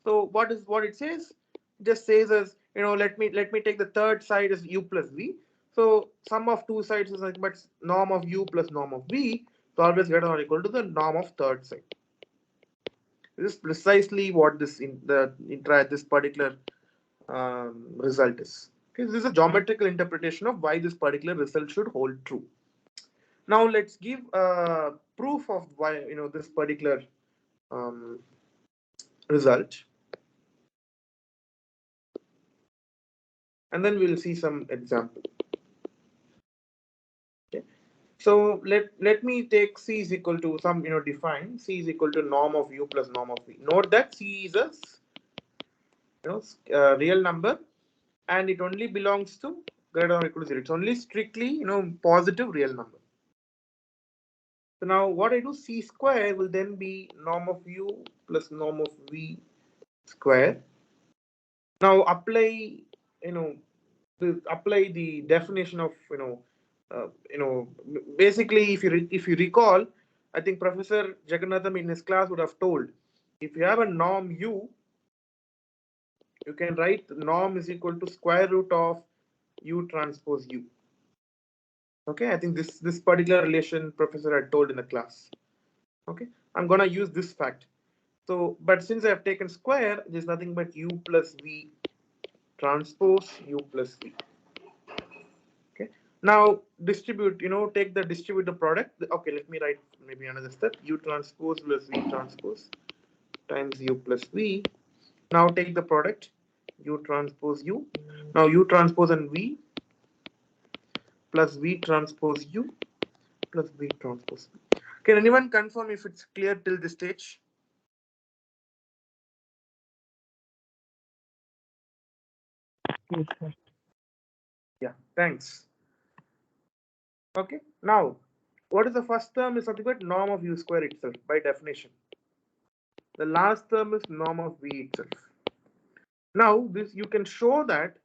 So what it says? It just says as, let me take the third side as u plus v. So sum of two sides is like, but norm of u plus norm of v is always greater than or equal to the norm of third side. This is precisely what this particular result is. Okay, this is a geometrical interpretation of why this particular result should hold true. Now let's give proof of why this particular result, and then we'll see some example. Okay, so let me take c is equal to some define c is equal to norm of u plus norm of v. Note that c is a real number, and it only belongs to greater than or equal to 0. It's only strictly positive real number. So now what I do, c square will then be norm of u plus norm of v square. Now apply the definition of basically if you recall, I think Professor Jagannatham in his class would have told, if you have a norm u, you can write norm is equal to square root of u transpose u. Okay, I think this particular relation Professor had told in the class. Okay, I'm gonna use this fact. So, but since I have taken square, there's nothing but u plus v transpose u plus v. Okay, now distribute, distribute the product. Okay, let me write maybe another step. U transpose plus v transpose times u plus v. Now take the product, u transpose u. Now u transpose and v plus v transpose u plus v transpose v. Can anyone confirm if it's clear till this stage? Yes, sir. Yeah, thanks. Okay, now what is the first term is nothing but norm of u square itself by definition. The last term is norm of v itself. Now this you can show that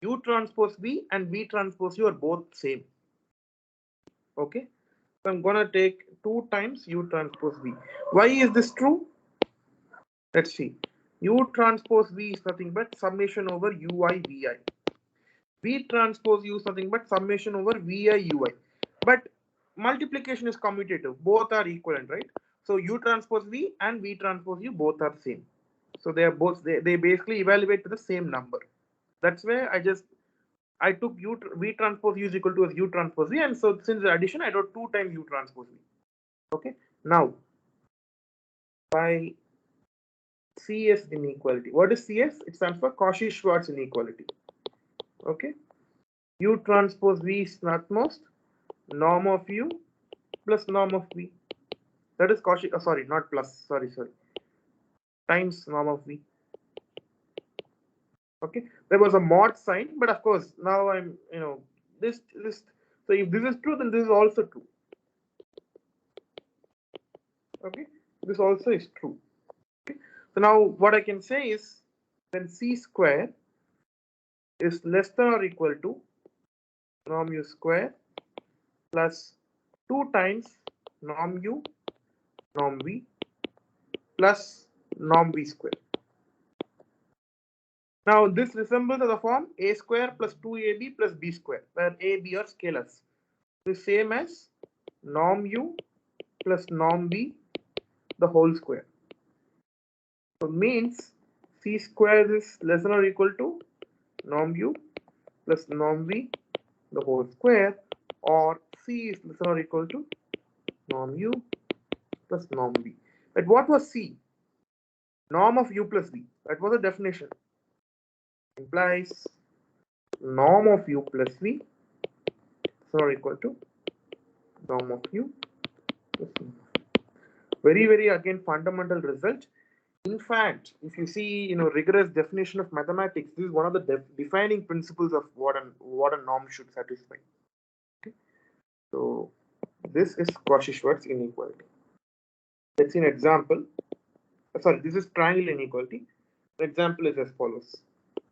u transpose v and v transpose u are both same. Okay, so I'm gonna take 2 times u transpose v. Why is this true? Let's see. U transpose v is nothing but summation over ui vi. V transpose u is nothing but summation over vi ui. But multiplication is commutative. Both are equivalent, right? So u transpose v and v transpose u both are same. So they are both they basically evaluate to the same number. That's where I took v transpose u is equal to as u transpose v, and so since the addition I wrote 2 times u transpose v. Okay. Now by CS inequality. What is CS? It stands for Cauchy-Schwarz inequality. Okay. U transpose v is utmost norm of u plus norm of v. That is Cauchy. Sorry, not plus. Sorry. Times norm of v. Okay. There was a mod sign, but of course now I'm this. So if this is true, then this is also true. Okay. This also is true. Okay. So now what I can say is then c square is less than or equal to norm u square plus 2 times norm u norm v plus norm v square. Now this resembles the form a square plus 2ab plus b square, where a, b are scalars. The same as norm u plus norm v the whole square. So means c square is less than or equal to norm u plus norm v the whole square, or C is less than or equal to norm U plus norm V. But what was C? Norm of U plus V. That was the definition. Implies norm of U plus V is equal to norm of U plus norm of V. Very again fundamental result. In fact, if you see, rigorous definition of mathematics, this is one of the defining principles of what a norm should satisfy. Okay? So this is Cauchy-Schwarz inequality. Let's see an example. Sorry, this is triangle inequality. The example is as follows.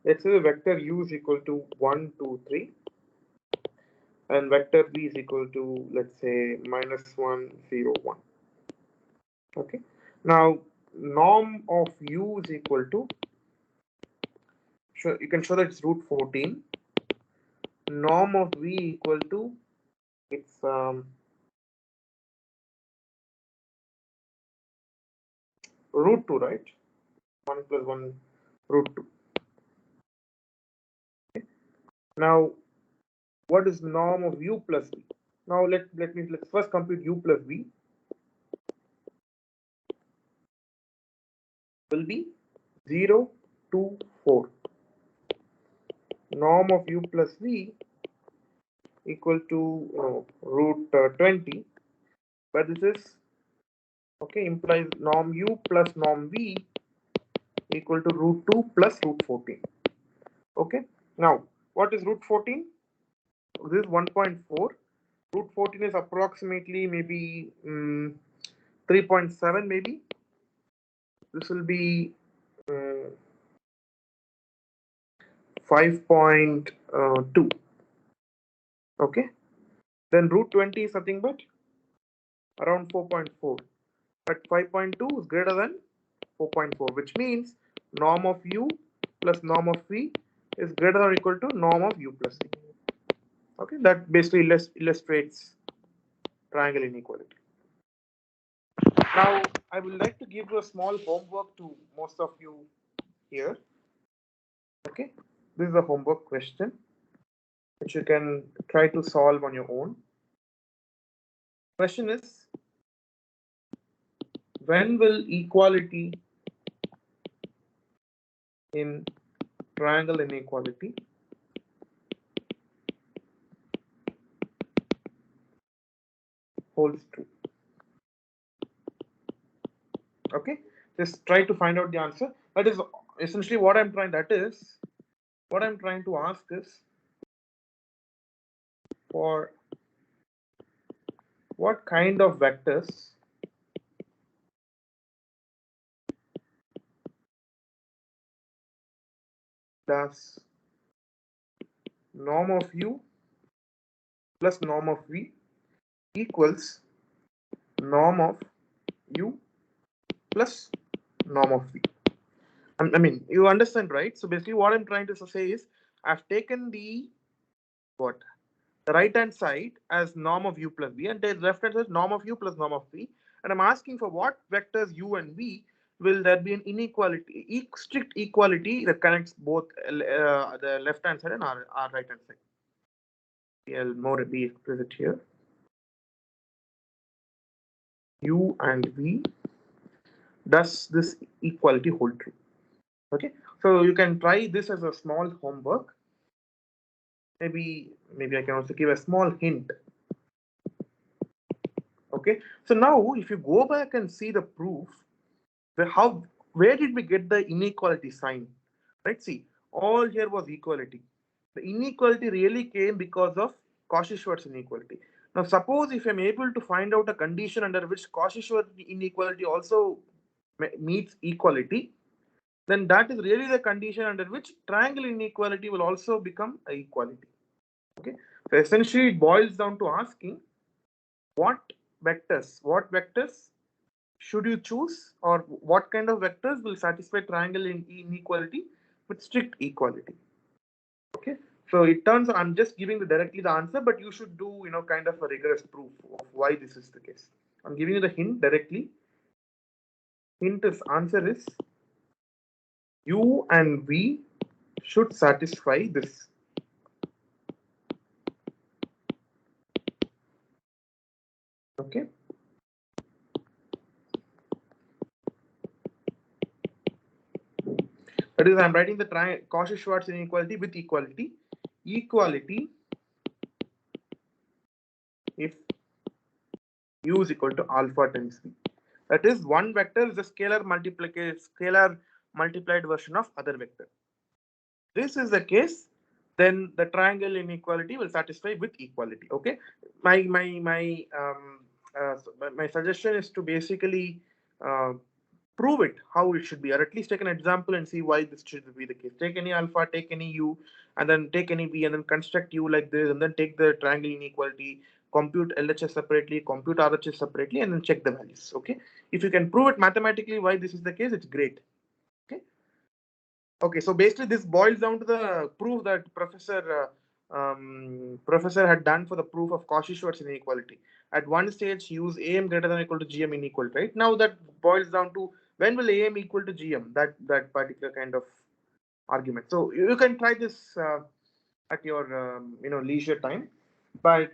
Let's say the vector u is equal to 1, 2, 3, and vector v is equal to, let's say, -1, 0, 1. Okay. Now, norm of u is equal to, you can show that it's root 14. Norm of v equal to, it's root 2, right? 1 plus 1 root 2. Okay. Now, what is norm of u plus v? Now let's first compute u plus v. Will be 0, 2, 4. Norm of u plus v equal to root 20, but this is okay, implies norm u plus norm v equal to root 2 plus root 14. Okay, now what is root 14? This is 1.4. Root 14 is approximately maybe 3.7 maybe. This will be 5.2. Okay, then root 20 is nothing but around 4.4, but 5.2 is greater than 4.4, which means norm of u plus norm of v is greater than or equal to norm of u plus v. Okay, that basically illustrates triangle inequality. Now, I would like to give you a small homework to most of you here. Okay, this is a homework question which you can try to solve on your own. Question is, when will equality in triangle inequality holds true? Okay, just try to find out the answer. That is essentially what I'm trying. What I'm trying to ask is, for what kind of vectors does norm of u plus norm of v equals norm of u plus norm of v? I mean, you understand, right? So basically what I'm trying to say is, I've taken the right hand side as norm of u plus v, and the left hand side norm of u plus norm of v, and I'm asking for what vectors u and v will there be an inequality, strict equality that connects both the left hand side and our right hand side. I'll more be explicit here. U and v, does this equality hold true? Okay, so you can try this as a small homework. Maybe I can also give a small hint. Okay, so now if you go back and see the proof, where did we get the inequality sign? Right, see, all here was equality. The inequality really came because of Cauchy-Schwarz inequality. Now suppose if I'm able to find out a condition under which Cauchy-Schwarz inequality also meets equality, then that is really the condition under which triangle inequality will also become a equality. Okay, so essentially it boils down to asking what vectors should you choose, or what kind of vectors will satisfy triangle inequality with strict equality. Okay, so it turns, I'm just giving directly the answer, but you should do kind of a rigorous proof of why this is the case. I'm giving you the hint directly. Answer is u and v should satisfy this. Okay. That is, I'm writing the Cauchy-Schwarz inequality with equality. Equality if u is equal to alpha times v. That is, one vector is a scalar multiplied version of other vector. This is the case, then the triangle inequality will satisfy with equality. Okay, my suggestion is to basically uh, prove it how it should be, or at least take an example and see why this should be the case. Take any alpha, take any u, and then take any v, and then construct u like this, and then take the triangle inequality, compute LHS separately, compute RHS separately, and then check the values. Okay, if you can prove it mathematically why this is the case, it's great. Okay. Okay, so basically this boils down to the proof that professor had done for the proof of Cauchy-Schwarz inequality. At one stage, use AM greater than or equal to GM inequal, right? Now that boils down to when will AM equal to GM? That particular kind of argument. So you can try this at your leisure time, but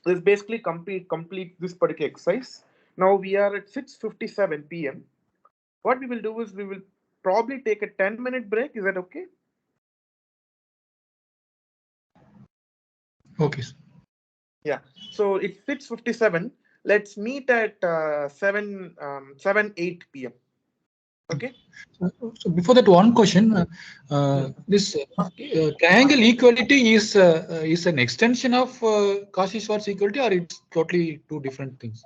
this basically complete this particular exercise. Now we are at 6:57 p.m. What we will do is we will probably take a 10-minute break. Is that okay? Okay. Yeah. So it's 6:57. Let's meet at 7 8 p.m. Okay. So before that, one question: this triangle equality is an extension of Cauchy-Schwarz equality, or it's totally two different things?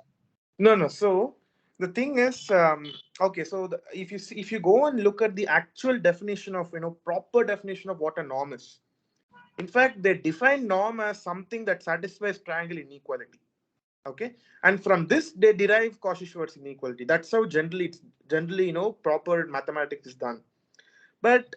No. So the thing is, okay. So if you go and look at the actual definition of proper definition of what a norm is, in fact, they define norm as something that satisfies triangle inequality. Okay, and from this they derive Cauchy-Schwarz inequality. That's how generally proper mathematics is done. But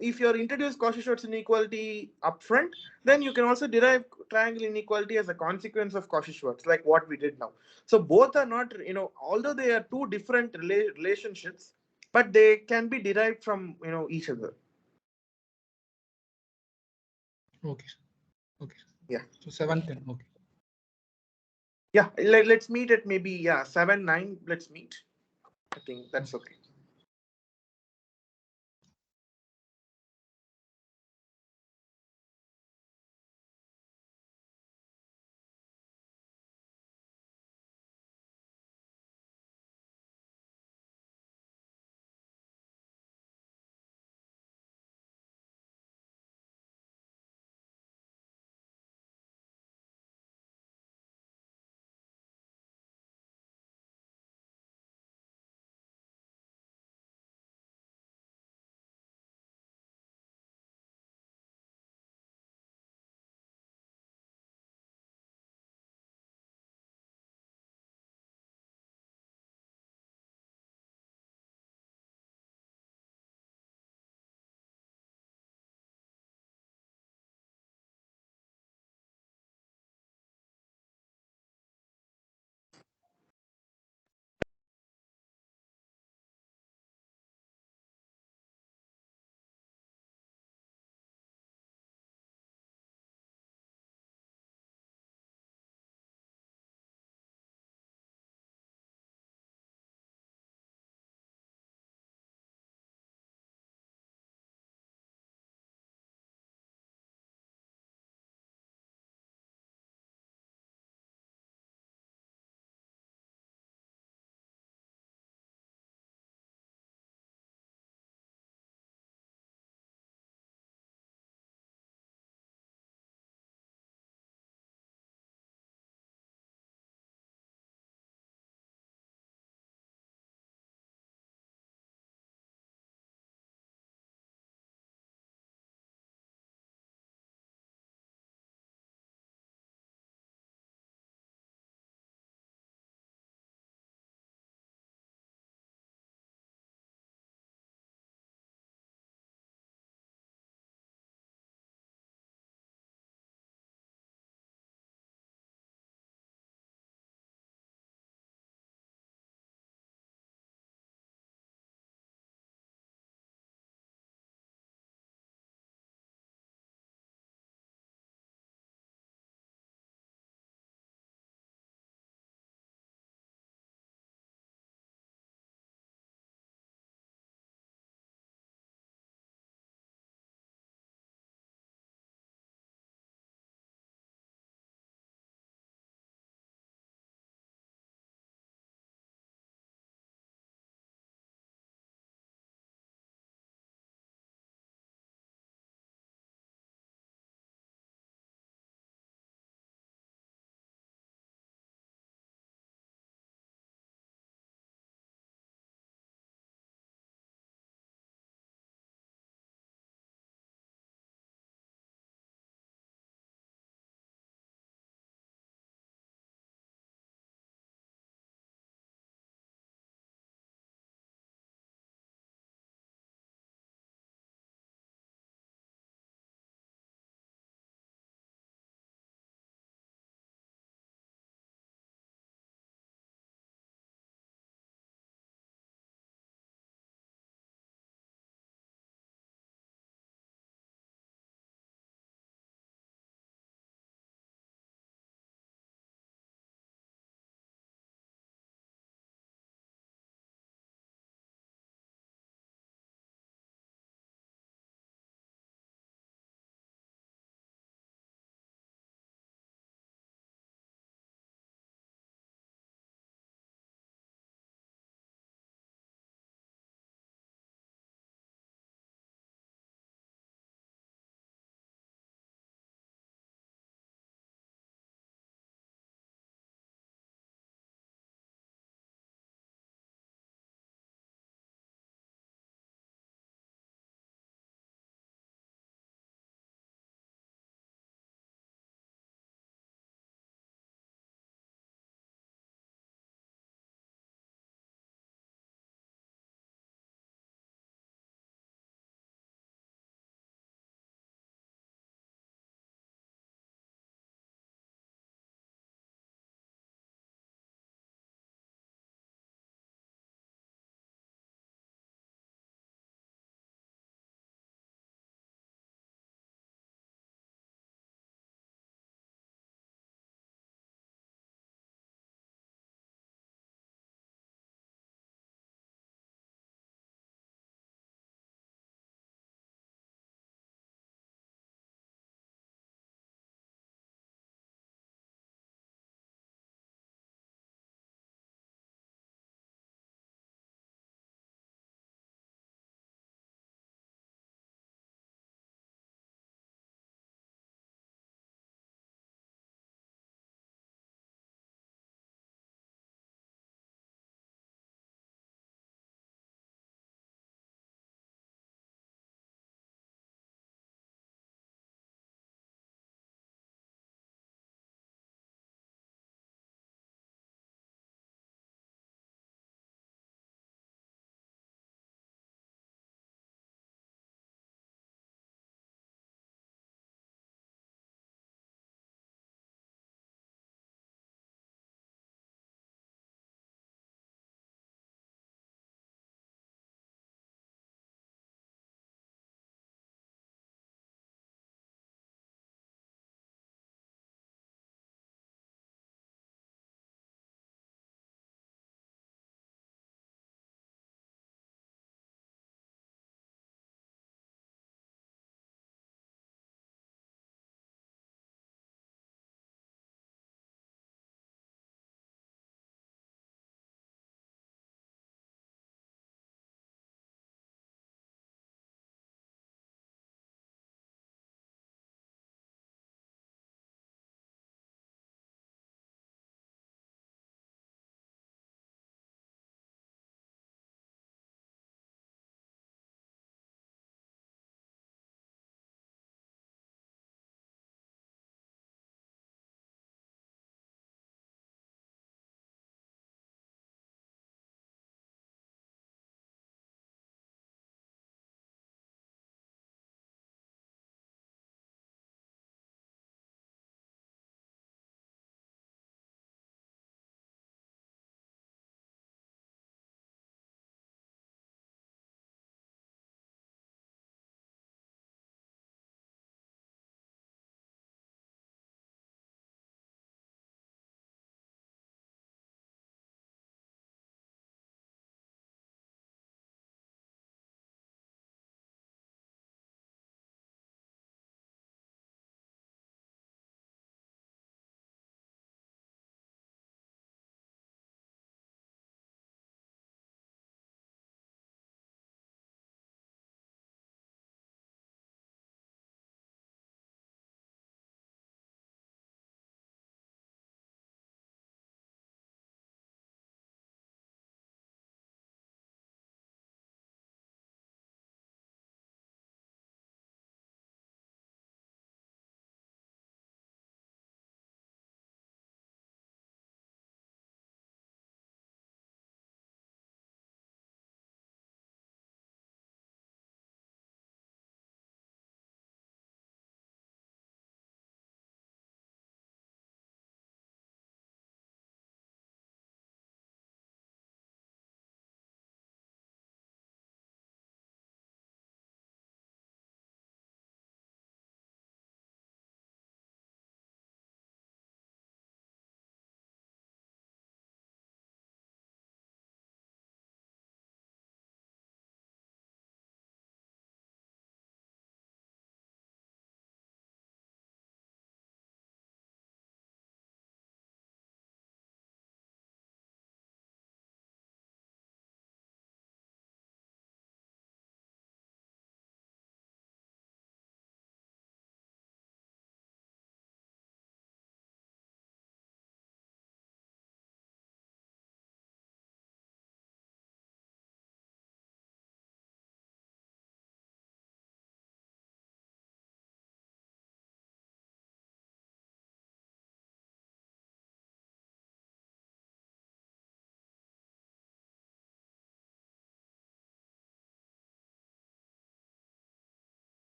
if you're introduced Cauchy-Schwarz inequality upfront, then you can also derive triangle inequality as a consequence of Cauchy-Schwarz, like what we did now. So both are not, although they are two different relationships, but they can be derived from each other. Okay. Okay. Yeah. So 7:10. Okay. Yeah. Let's meet at maybe 7 9. Let's meet. I think that's okay.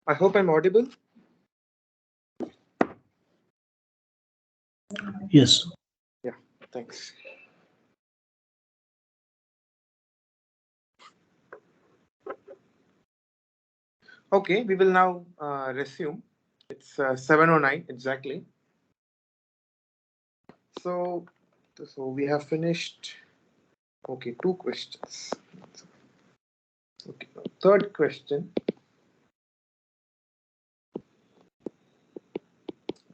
I hope I'm audible. Yes. Yeah, thanks. Okay, we will now resume. It's 7:09 exactly. So we have finished. Okay, 2 questions. Okay, third question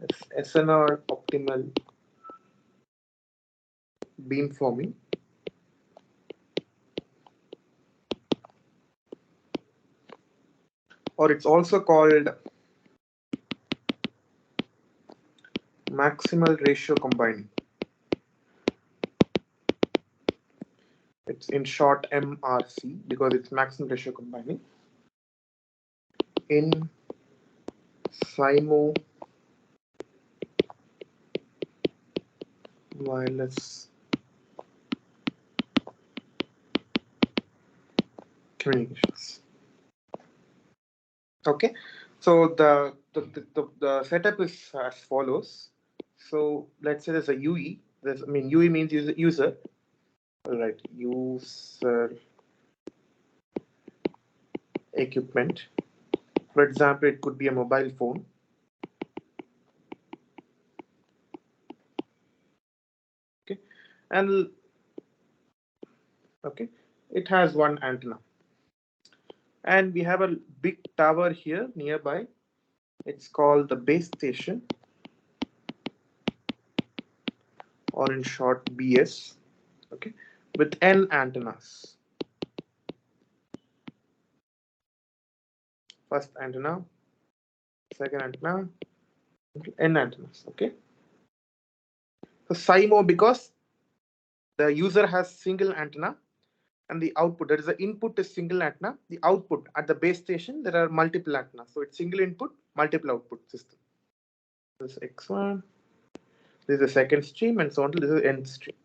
is SNR optimal beamforming. Or it's also called maximal ratio combining. It's in short MRC because it's maximum ratio combining in SIMO wireless communications. Okay, so the setup is as follows. So let's say there's a UE. UE means user. All right, user equipment. For example, it could be a mobile phone. Okay, and okay, it has one antenna, and we have a big tower here nearby. It's called the base station, or in short BS. Okay, with N antennas. First antenna, second antenna, N antennas. Okay, so SIMO because the user has single antenna, and the output, that is the input is single antenna, the output at the base station there are multiple antennas, so it's single input multiple output system. This is X1, this is the second stream, and so on to this is nth stream.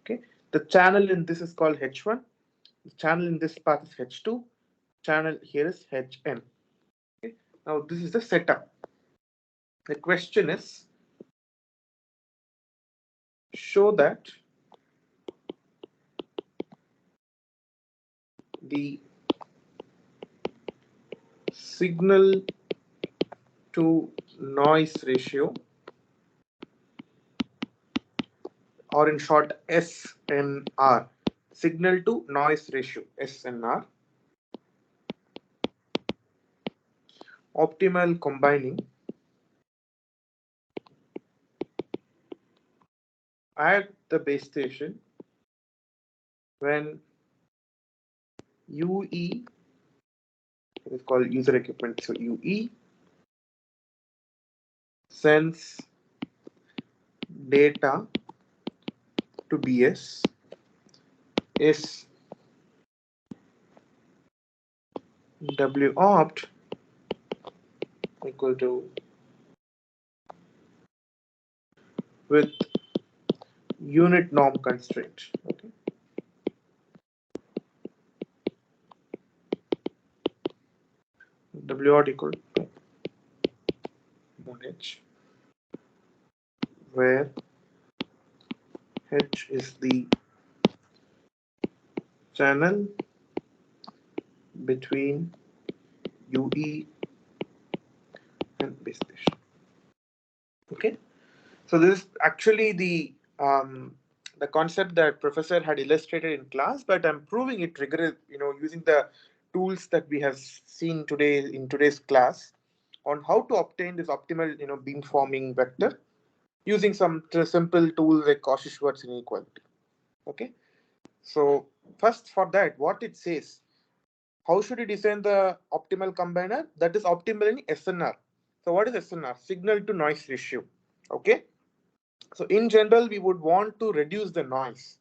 Okay, the channel in this is called H1, the channel in this path is H2, channel here is Hn. Okay, now this is the setup. The question is, show that the signal to noise ratio, or in short SNR, signal to noise ratio, SNR, optimal combining at the base station when UE is called user equipment, so UE sends data to BS is W opt equal to with unit norm constraint. Okay, W opt equal to 1H, where H is the channel between UE and base station. Okay, so this is actually the concept that professor had illustrated in class, but I'm proving it rigorous, using the tools that we have seen today in today's class on how to obtain this optimal, beamforming vector using some simple tools like Cauchy-Schwarz inequality. Okay, so first for that, what it says, how should you design the optimal combiner? That is optimal in SNR. So what is SNR? Signal to noise ratio. Okay, so in general, we would want to reduce the noise.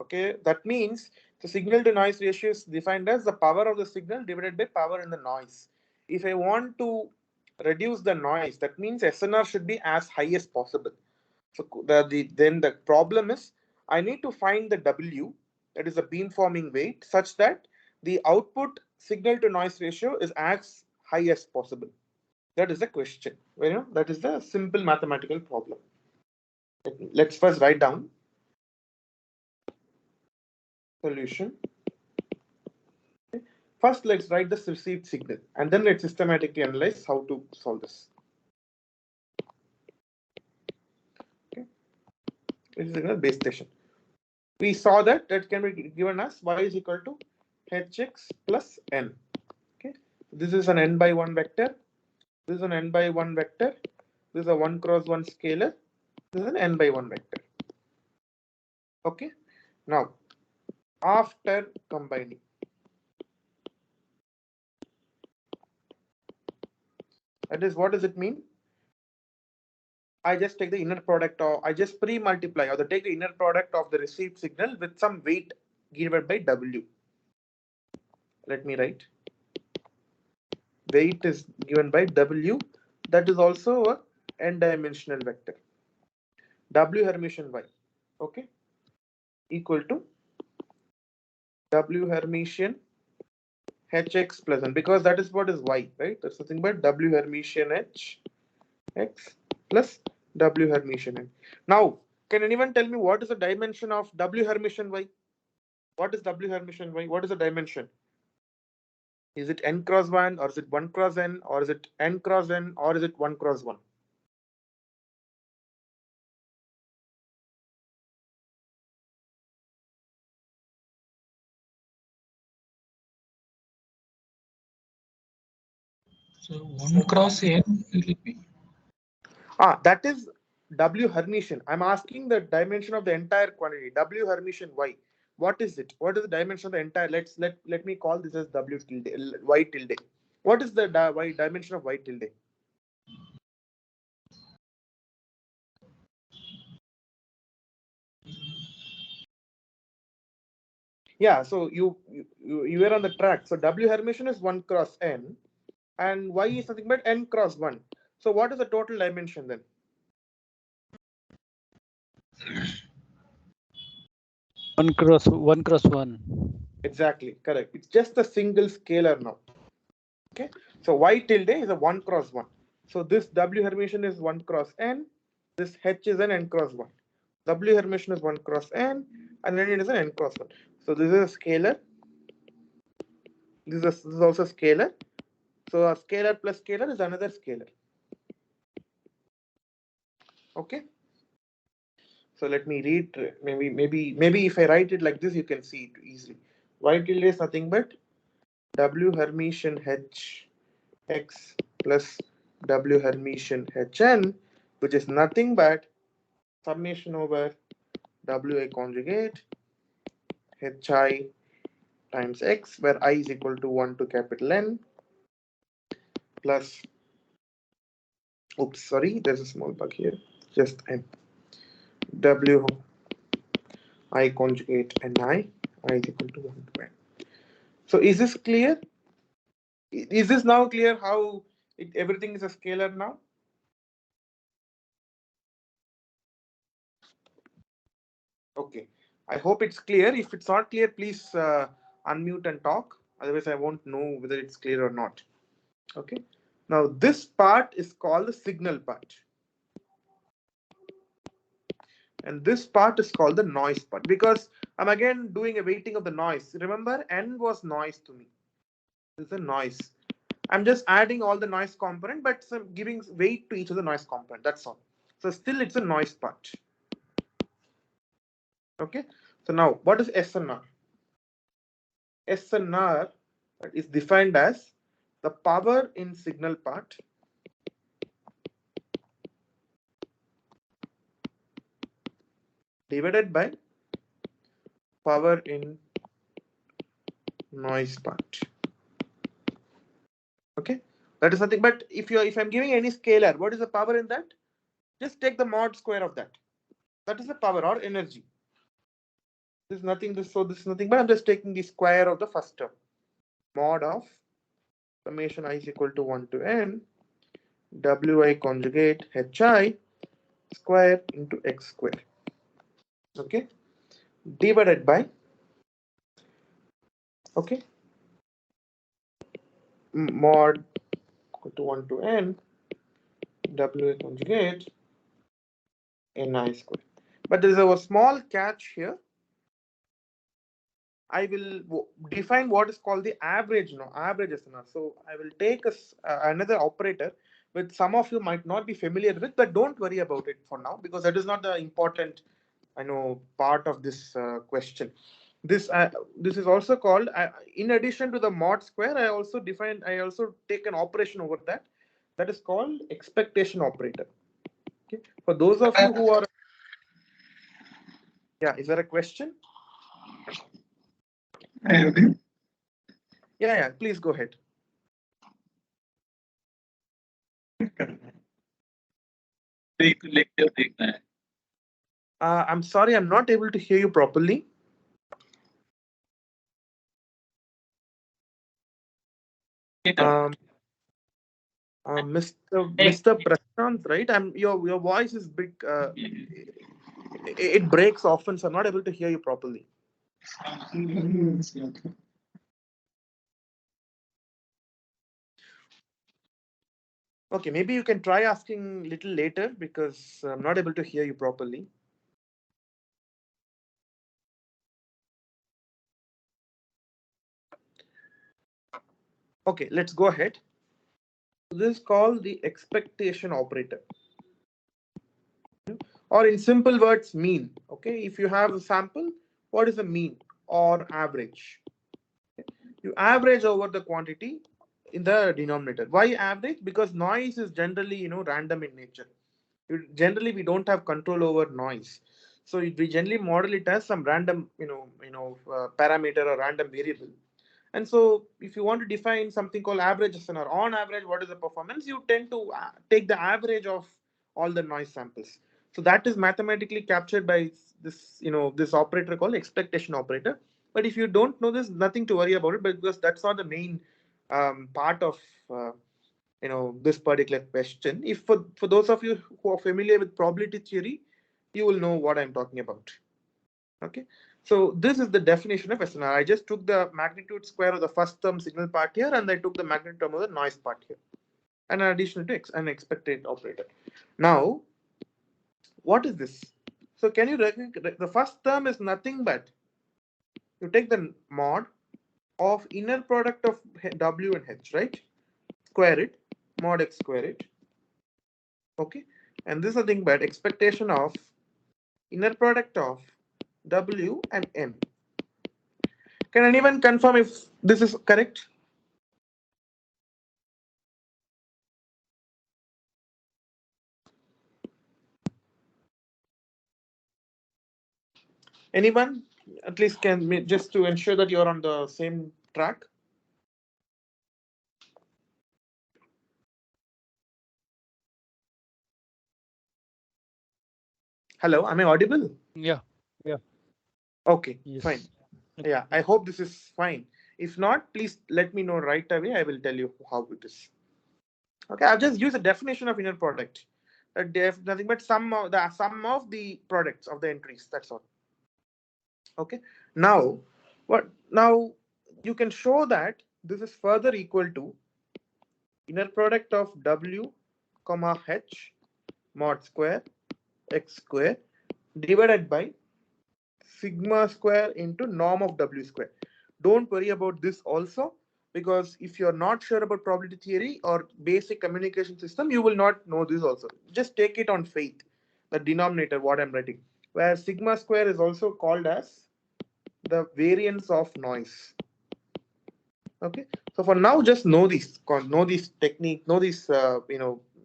Okay, that means the signal to noise ratio is defined as the power of the signal divided by power in the noise. If I want to reduce the noise, that means SNR should be as high as possible. So then the problem is I need to find the W, that is the beamforming weight, such that the output signal to noise ratio is as high as possible. That is the question. That is the simple mathematical problem. Let's first write down solution. Okay. First, let's write the received signal, and then let's systematically analyze how to solve this. Okay. This is a base station. We saw that can be given as y is equal to hx plus n. Okay. This is an n by 1 vector. This is an n by 1 vector. This is a 1 cross 1 scalar. This is an n by 1 vector. Okay. Now, after combining, that is, what does it mean? I just take the inner product, or I just pre-multiply, or take the inner product of the received signal with some weight given by W. Let me write. Weight is given by W. That is also a n-dimensional vector. W Hermitian Y. Okay. Equal to W Hermitian Hx plus n, because that is what is Y, right? That's nothing but W Hermitian Hx plus W Hermitian n. Now, can anyone tell me what is the dimension of W Hermitian Y? What is W Hermitian Y? What is the dimension? Is it n cross 1, or is it 1 cross n, or is it n cross n, or is it 1 cross 1? So 1 cross n will it be? That is W Hermitian. I'm asking the dimension of the entire quantity. W Hermitian Y. What is it? What is the dimension of the entire? Let me call this as W tilde, Y tilde. What is the dimension of Y tilde? Yeah, so you were on the track. So W Hermitian is 1 cross n, and Y is nothing but n cross 1. So what is the total dimension then? One cross one. Exactly, correct. It's just a single scalar now. Okay, so Y tilde is a 1 cross 1. So this W Hermitian is 1 cross n. This H is an n cross 1. W Hermitian is 1 cross n, and then it is an n cross 1. So this is a scalar. This is also scalar. So a scalar plus scalar is another scalar. Okay. So let me read. Maybe if I write it like this, you can see it easily. Y tilde is nothing but W Hermitian H x plus W Hermitian Hn, which is nothing but summation over Wi conjugate Hi times x, where I is equal to 1 to capital N, plus, oops, sorry, there's a small bug here, just N. W I conjugate Ni, I is equal to 1 to N. So is this clear? Is this now clear how everything is a scalar now? Okay, I hope it's clear. If it's not clear, please unmute and talk. Otherwise, I won't know whether it's clear or not. Okay. Now, this part is called the signal part. And this part is called the noise part, because I'm again doing a weighting of the noise. Remember, N was noise to me. This is a noise. I'm just adding all the noise component, but giving weight to each of the noise component. That's all. So still, it's a noise part. Okay. So now, what is SNR? SNR is defined as the power in signal part divided by power in noise part. Okay, that is nothing but if I'm giving any scalar, what is the power in that? Just take the mod square of that. That is the power or energy. This is nothing. This is nothing but I'm just taking the square of the first term. Mod of summation I is equal to 1 to n Wi conjugate Hi square into x square. Okay, divided by, okay, mod to 1 to n W conjugate Ni square. But there is a small catch here. I will define what is called the average, average SNR. So I will take another operator which some of you might not be familiar with, but don't worry about it for now because that is not the important, part of this question. This is also called, in addition to the mod square, I also take an operation over that. That is called expectation operator. Okay. For those of you who are, yeah, is there a question? Yeah, please go ahead. I'm sorry, I'm not able to hear you properly. Mr. Prashant, right? Your voice is big. It breaks often, so I'm not able to hear you properly. Okay, maybe you can try asking a little later because I'm not able to hear you properly. Okay, let's go ahead. This is called the expectation operator. Or in simple words, mean. Okay, if you have a sample, what is the mean or average? You average over the quantity in the denominator. Why average? Because noise is generally, random in nature. Generally, we don't have control over noise. So we generally model it as some random, parameter or random variable. And so if you want to define something called average SNR, on average, what is the performance? You tend to take the average of all the noise samples. So that is mathematically captured by this, this operator called expectation operator. But if you don't know this, nothing to worry about it, because that's not the main part of this particular question. If for those of you who are familiar with probability theory, you will know what I'm talking about. Okay, so this is the definition of SNR. I just took the magnitude square of the first term signal part here, and I took the magnitude term of the noise part here, and an additional to an expected operator. Now, what is this? So can you recognize the first term is nothing but you take the mod of inner product of W and H, right? Square it, mod X square it. Okay, and this is nothing but expectation of inner product of W and N. Can anyone confirm if this is correct? Anyone? At least can just to ensure that you're on the same track. Hello, am I audible? Yeah. Okay, Yes. fine. Yeah, I hope this is fine. If not, please let me know right away. I will tell you how it is. Okay, I'll just use a definition of inner product. Nothing but sum of the products of the entries. That's all. Okay. Now, now you can show that this is further equal to inner product of W, comma H mod square X square divided by sigma square into norm of W square. Don't worry about this also, because if you're not sure about probability theory or basic communication system, you will not know this also. Just take it on faith, the denominator, what I'm writing, where sigma square is also called as the variance of noise. Okay, so for now, just know these technique, know these,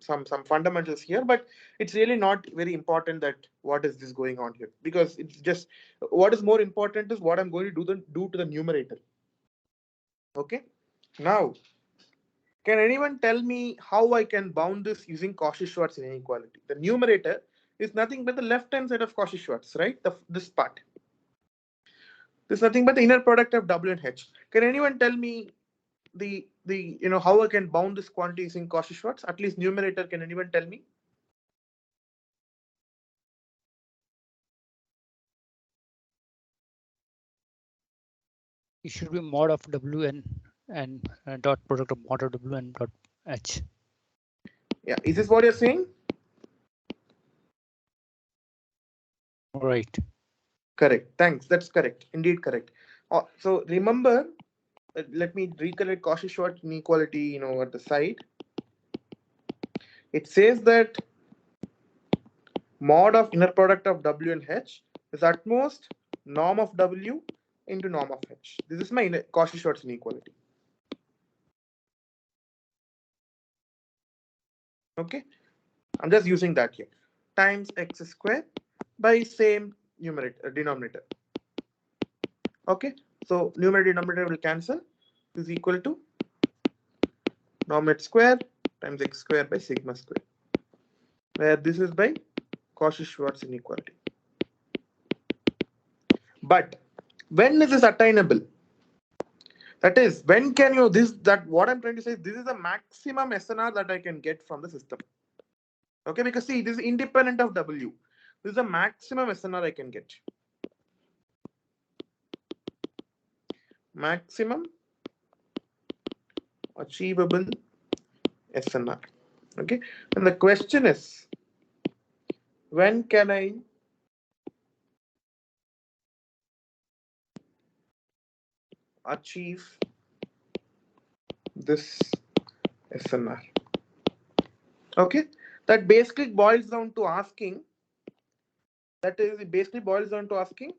some fundamentals here, but it's really not very important that what is this going on here, because it's just what is more important is what I'm going to do to the numerator. Okay, now can anyone tell me how I can bound this using Cauchy-Schwarz inequality? The numerator is nothing but the left hand side of Cauchy-Schwarz, right? This part. This is nothing but the inner product of W and H. Can anyone tell me the how I can bound this quantity using Cauchy-Schwarz? At least numerator. Can anyone tell me? It should be mod of Wn and dot product of mod of W and dot H. Yeah, is this what you're saying? Right. Correct. Thanks. That's correct. Indeed correct. So remember, let me recollect Cauchy-Schwarz inequality, at the side. It says that mod of inner product of W and H is at most norm of W into norm of H. This is my Cauchy-Schwarz inequality. Okay. I'm just using that here. Times x square by same denominator. Okay. So numerator denominator will cancel. This is equal to norm h square times x square by sigma square, where this is by Cauchy-Schwarz inequality. But when is this attainable? That is, when can you what I'm trying to say is this is the maximum SNR that I can get from the system. Okay, because see, this is independent of W. This is the maximum SNR I can get. Maximum achievable SNR. Okay, and the question is, when can I achieve this SNR? Okay, that basically boils down to asking. It basically boils down to asking,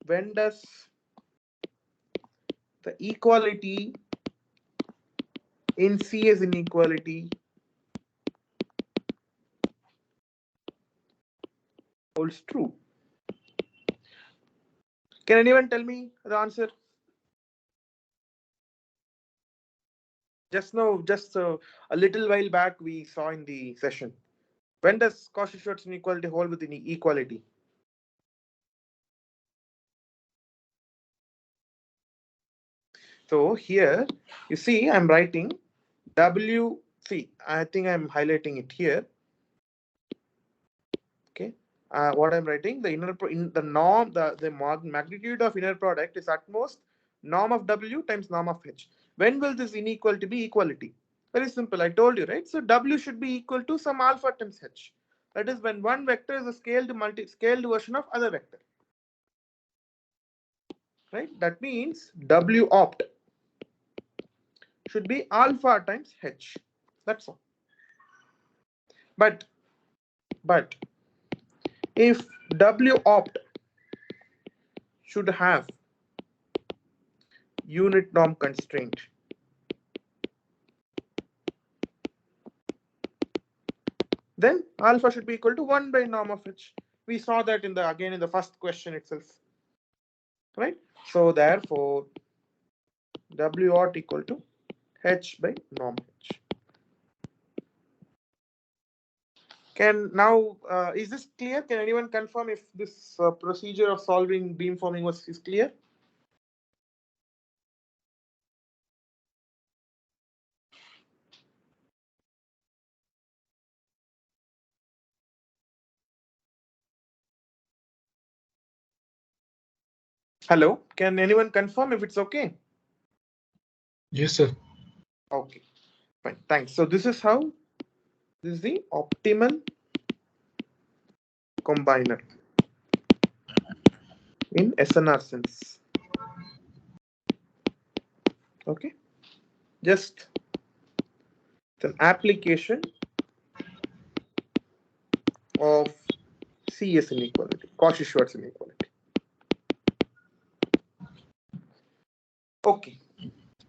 when does the equality in CS inequality holds true? Can anyone tell me the answer? Just now, a little while back, we saw in the session. When does Cauchy-Schwarz inequality hold with equality? So here, you see, I'm writing W. See, I think I'm highlighting it here. Okay, what I'm writing, the magnitude of inner product is at most norm of W times norm of H. When will this inequality be equality? Very simple. I told you, right? So W should be equal to some alpha times H. That is when one vector is a scaled version of other vector. Right? That means W opt should be alpha times H. That's all. But if W opt should have unit norm constraint, then alpha should be equal to 1 by norm of H. We saw that again in the first question itself. Right? So therefore, W ought equal to H by norm H. Is this clear? Can anyone confirm if this procedure of solving beamforming is clear? Hello, can anyone confirm if it's okay? Yes, sir. Okay, fine, thanks. So this is the optimal combiner in SNR sense. Okay, just an application of CS inequality, Cauchy-Schwarz inequality. Okay,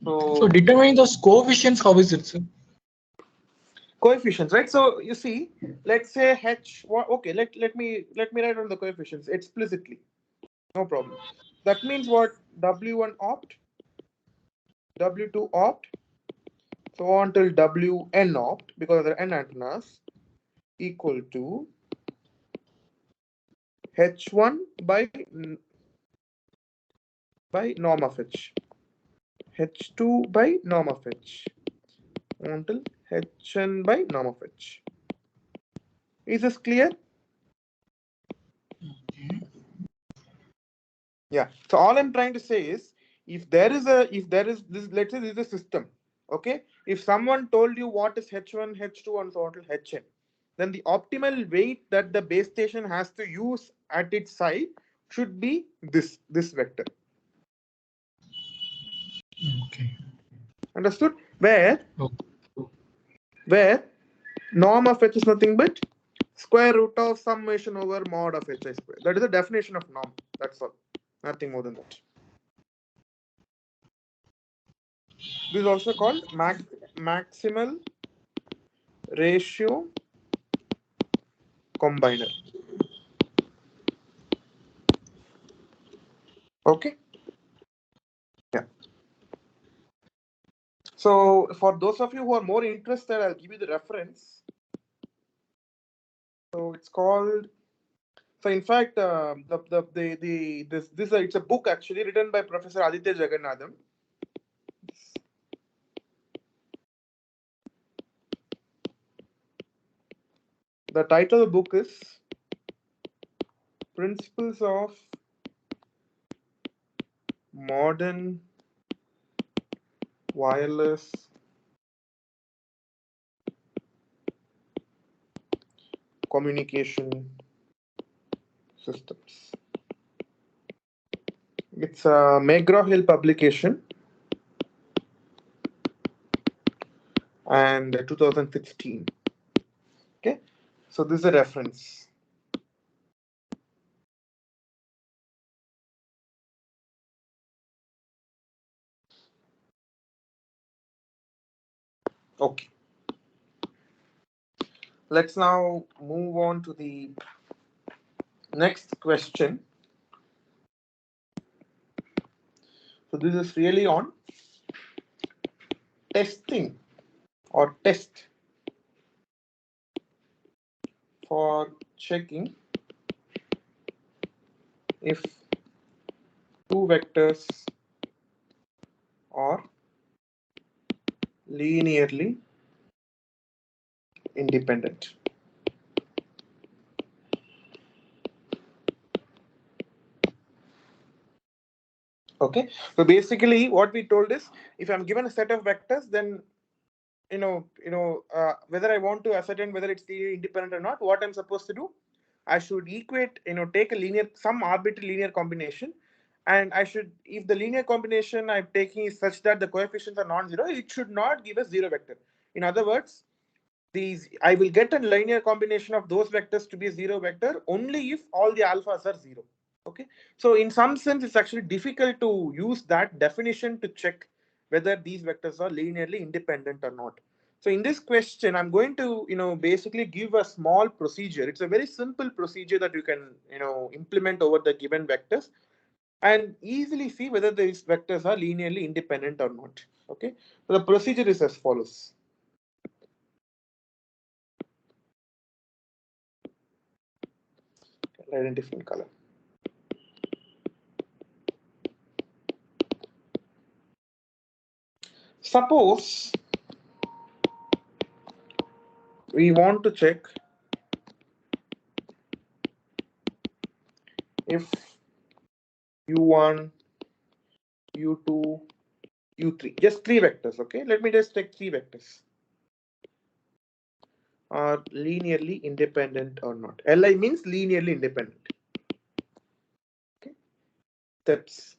So determining those coefficients, how is it, sir? Coefficients, right? So you see, let's say H. Okay, let me write down the coefficients explicitly. No problem. That means what? W1 opt, W2 opt, so on till Wn opt, because there are n antennas, equal to H1 by norm of H, H2 by norm of H, until Hn by norm of H. Is this clear? Yeah. So all I'm trying to say is, if there is this, let's say this is a system. Okay. if someone told you what is H1, H2, and so on to Hn, then the optimal weight that the base station has to use at its side should be this vector. Okay. Understood? Where norm of H is nothing but square root of summation over mod of Hi square. That is the definition of norm. That's all. Nothing more than that. This is also called maximal ratio combiner. Okay. Yeah. So for those of you who are more interested, I'll give you the reference. So it's called. So in fact, it's a book actually written by Professor Aditya Jagannathan. The title of the book is Principles of Modern Wireless Communication Systems. It's a McGraw-Hill publication and 2016. Okay, so this is a reference. Okay, let's now move on to the next question. So this is really on testing or test for checking if two vectors are linearly independent. Okay, so basically what we told is, if I'm given a set of vectors, then whether I want to ascertain whether it's independent or not, what I'm supposed to do, I should equate, take some arbitrary linear combination, and I should, if the linear combination I'm taking is such that the coefficients are non-zero, it should not give a zero vector. In other words, I will get a linear combination of those vectors to be a zero vector only if all the alphas are zero. Okay, so in some sense, it's actually difficult to use that definition to check whether these vectors are linearly independent or not. So in this question, I'm going to, basically give a small procedure. It's a very simple procedure that you can, implement over the given vectors and easily see whether these vectors are linearly independent or not. Okay, so the procedure is as follows. Light in different color. Suppose we want to check if u1, u2, u3, just three vectors. Okay, let me just take three vectors, are linearly independent or not. Li means linearly independent. Okay, that's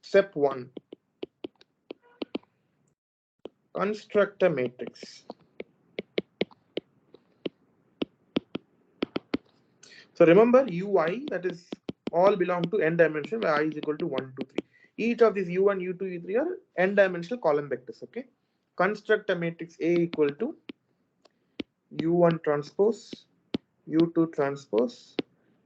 step one. Construct a matrix. So remember, ui, that is all belong to n dimension where I is equal to 1, 2, 3. Each of these u1, u2, u3 are n dimensional column vectors. Okay, construct a matrix A equal to u1 transpose, u2 transpose,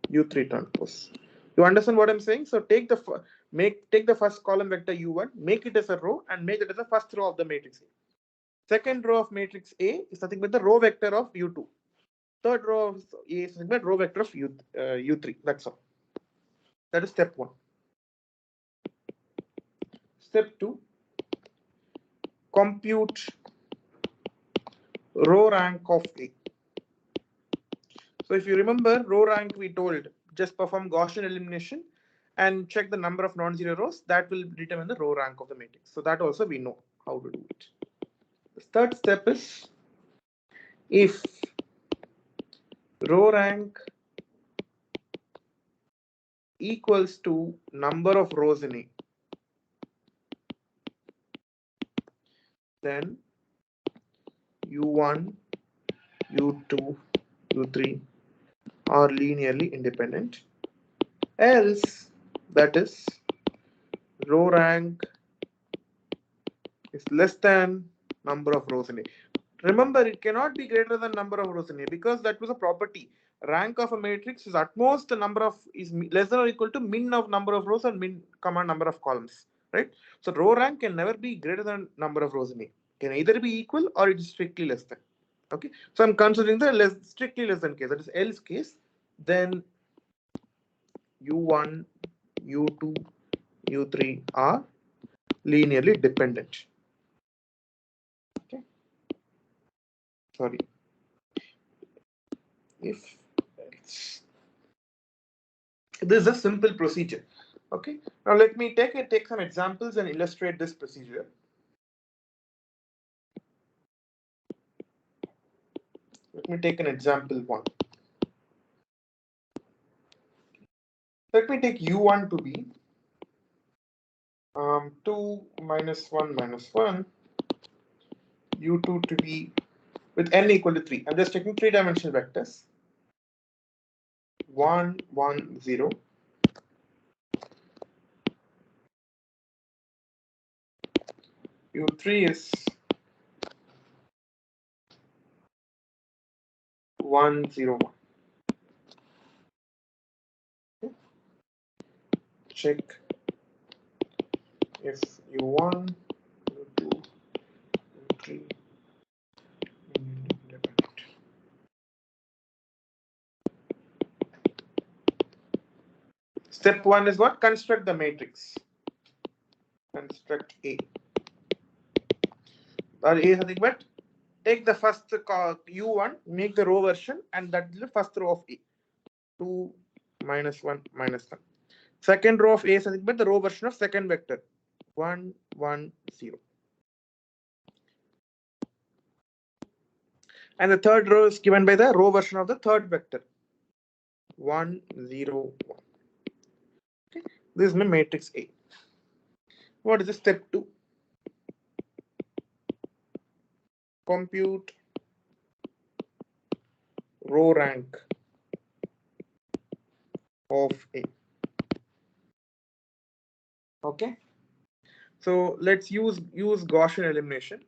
u3 transpose. You understand what I'm saying? So take the first column vector u1, make it as a row, and make it as the first row of the matrix A. Second row of matrix A is nothing but the row vector of u2. Third row of A is nothing but row vector of u3. That's all. That is step one. Step two, compute row rank of A. So if you remember, row rank, we told just perform Gaussian elimination and check the number of non-zero rows. That will determine the row rank of the matrix. So that also we know how to do it. The third step is if row rank equals to number of rows in A, then U1, U2, U3 are linearly independent. Else, that is, row rank is less than number of rows in A. Remember, it cannot be greater than number of rows in A because that was a property. Rank of a matrix is at most the number of is less than or equal to min of number of rows and min comma number of columns, right? So row rank can never be greater than number of rows in A. Can either be equal or it is strictly less than. Okay, so I'm considering the strictly less than case. That is else case. Then U1, U2, U3 are linearly dependent. Okay, sorry. If it's, this is a simple procedure. Okay, now let me take some examples and illustrate this procedure. Let me take an example one. Let me take U1 to be 2 minus 1 minus 1, U2 to be with n equal to 3. I'm just taking three-dimensional vectors. 1, 1, 0. U3 is 1, 0, 1. Okay. Check if U1, U2, U3 independent. Step 1 is what? Construct the matrix. Construct A. Or A is nothing but take the first U1, make the row version, and that is the first row of A. 2 minus 1 minus 1. Second row of A is nothing but the row version of second vector. 1, 1, 0. And the third row is given by the row version of the third vector. 1, 0, 1. Okay. This is my matrix A. What is the step 2? Compute row rank of A. Okay. So let's use Gaussian elimination.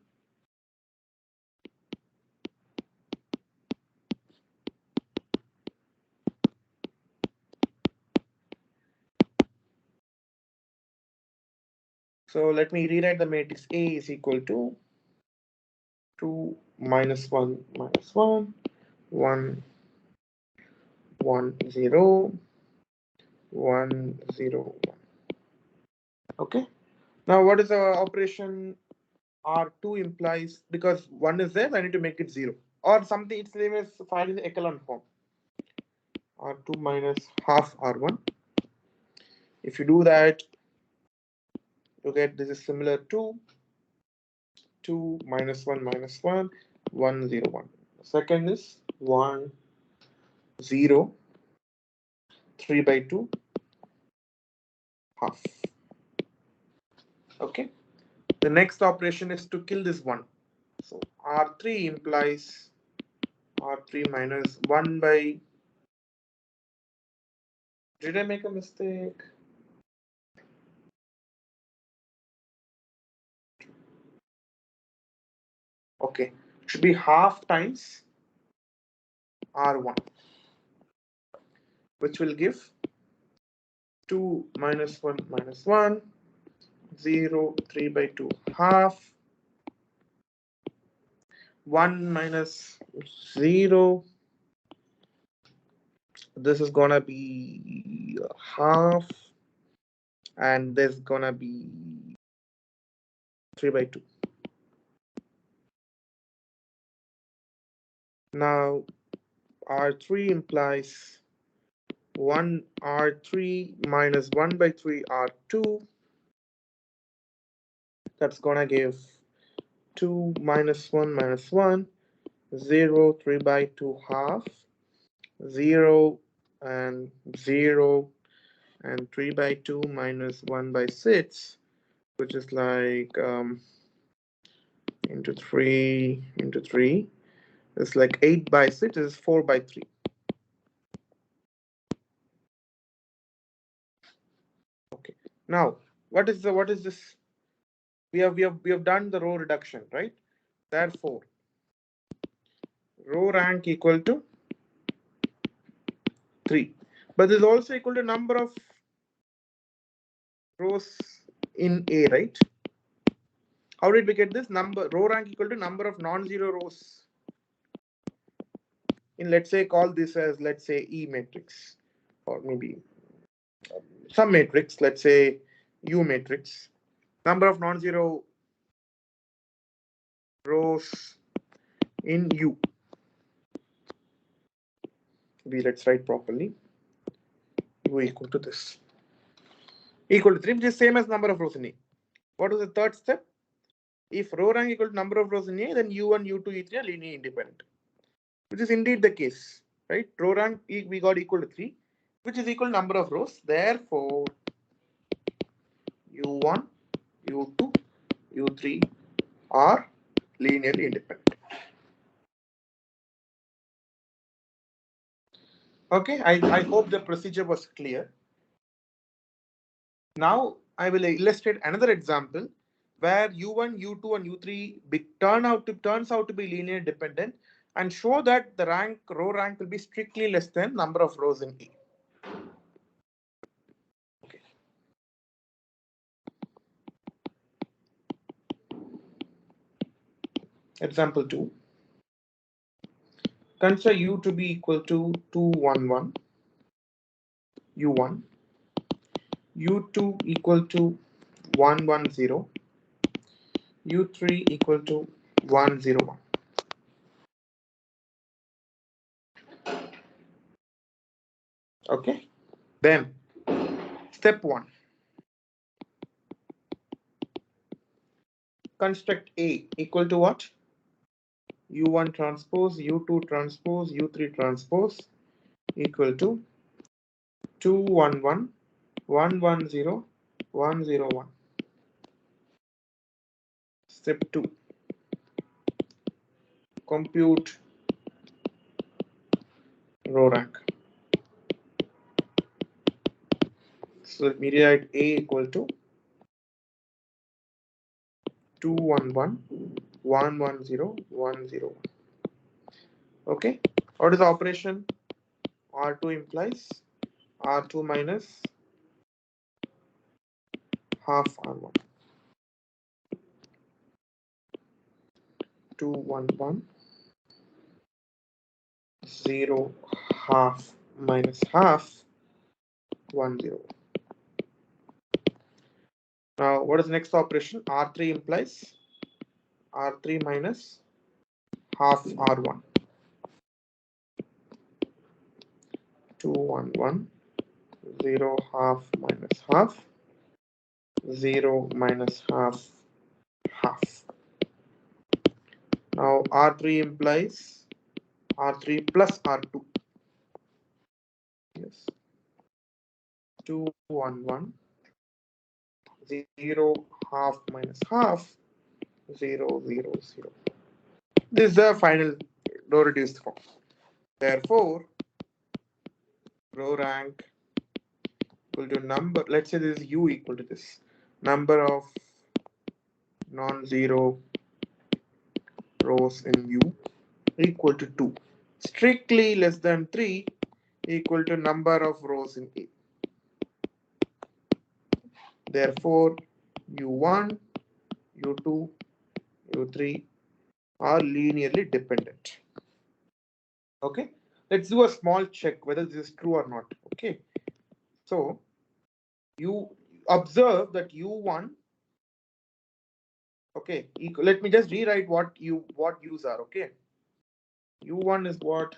So let me rewrite the matrix A is equal to 2 minus 1 minus 1, 1, 1, 0, 1, 0, 1. Okay. Now what is the operation R2 implies? Because 1 is there, I need to make it 0. Or something, it's same as finding the echelon form. R2 minus half R1. If you do that, you get this is similar to 2 minus 1 minus 1, 1, 0, 1. The second is 1, 0, 3 by 2, half. Okay. The next operation is to kill this 1. So R3 implies R3 minus 1 by. Did I make a mistake? Okay. Should be half times R1, which will give 2 minus 1 minus 1, 0, 3 by 2, half, 1 minus 0. This is gonna be half, and this is gonna be 3 by 2. Now R3 implies 1 R3 minus 1 by 3 R2. That's gonna give 2 minus 1 minus 1, 0, 3 by 2 half, 0 and 0, and 3 by 2 minus 1 by 6, which is like into 3 into 3. It's like 8 by 6 is 4 by 3. Okay. Now, what is this? We have done the row reduction, right? Therefore, row rank equal to 3. But this is also equal to number of rows in A, right? How did we get this? Row rank equal to number of non-zero rows in, let's say, call this as, let's say, E matrix, or maybe some matrix, let's say U matrix. Number of non-zero rows in U. Let's write properly. U equal to this. Equal to 3, which is same as number of rows in A. What is the third step? If row rank equal to number of rows in A, then U1, U2, U3 are linearly independent, which is indeed the case, right? Row rank we got equal to 3, which is equal to number of rows. Therefore, U1, U2, U3 are linearly independent. Okay, I hope the procedure was clear. Now I will illustrate another example where U1, U2, and U3 turns out to be linearly dependent, and show that the row rank will be strictly less than number of rows in A. Okay. Example 2. Consider U to be equal to 2, 1, 1, U1, U2 equal to 1, 1, 0, U3 equal to 1, 0, 1. Okay. Then step 1. Construct A equal to what? U1 transpose, U2 transpose, U3 transpose equal to 2, 1, 1, 1, 1, 0, 1, 0, 1. Step 2. Compute row rank. So let me write A equal to 2, 1, 1, 1, 1, 0, 1, 0, 1. Okay. What is the operation? R2 implies R2 minus half R1. 2, 1, 1, 0, half minus half, 1, 0. Now, what is the next operation? R3 implies R3 minus half R1. 2, 1, 1, 0, half minus half, 0 minus half, half. Now, R3 implies R3 plus R2. Yes. 2, 1, 1, 0, half minus half, 0, 0, 0. This is the final row reduced form. Therefore, row rank equal to number, let's say this is U equal to this, number of non-zero rows in U equal to 2. Strictly less than 3 equal to number of rows in A. Therefore, U1, U2, U3 are linearly dependent. Okay, let's do a small check whether this is true or not. Okay, so you observe that U1, okay, let me just rewrite what U's are. Okay, U1 is what?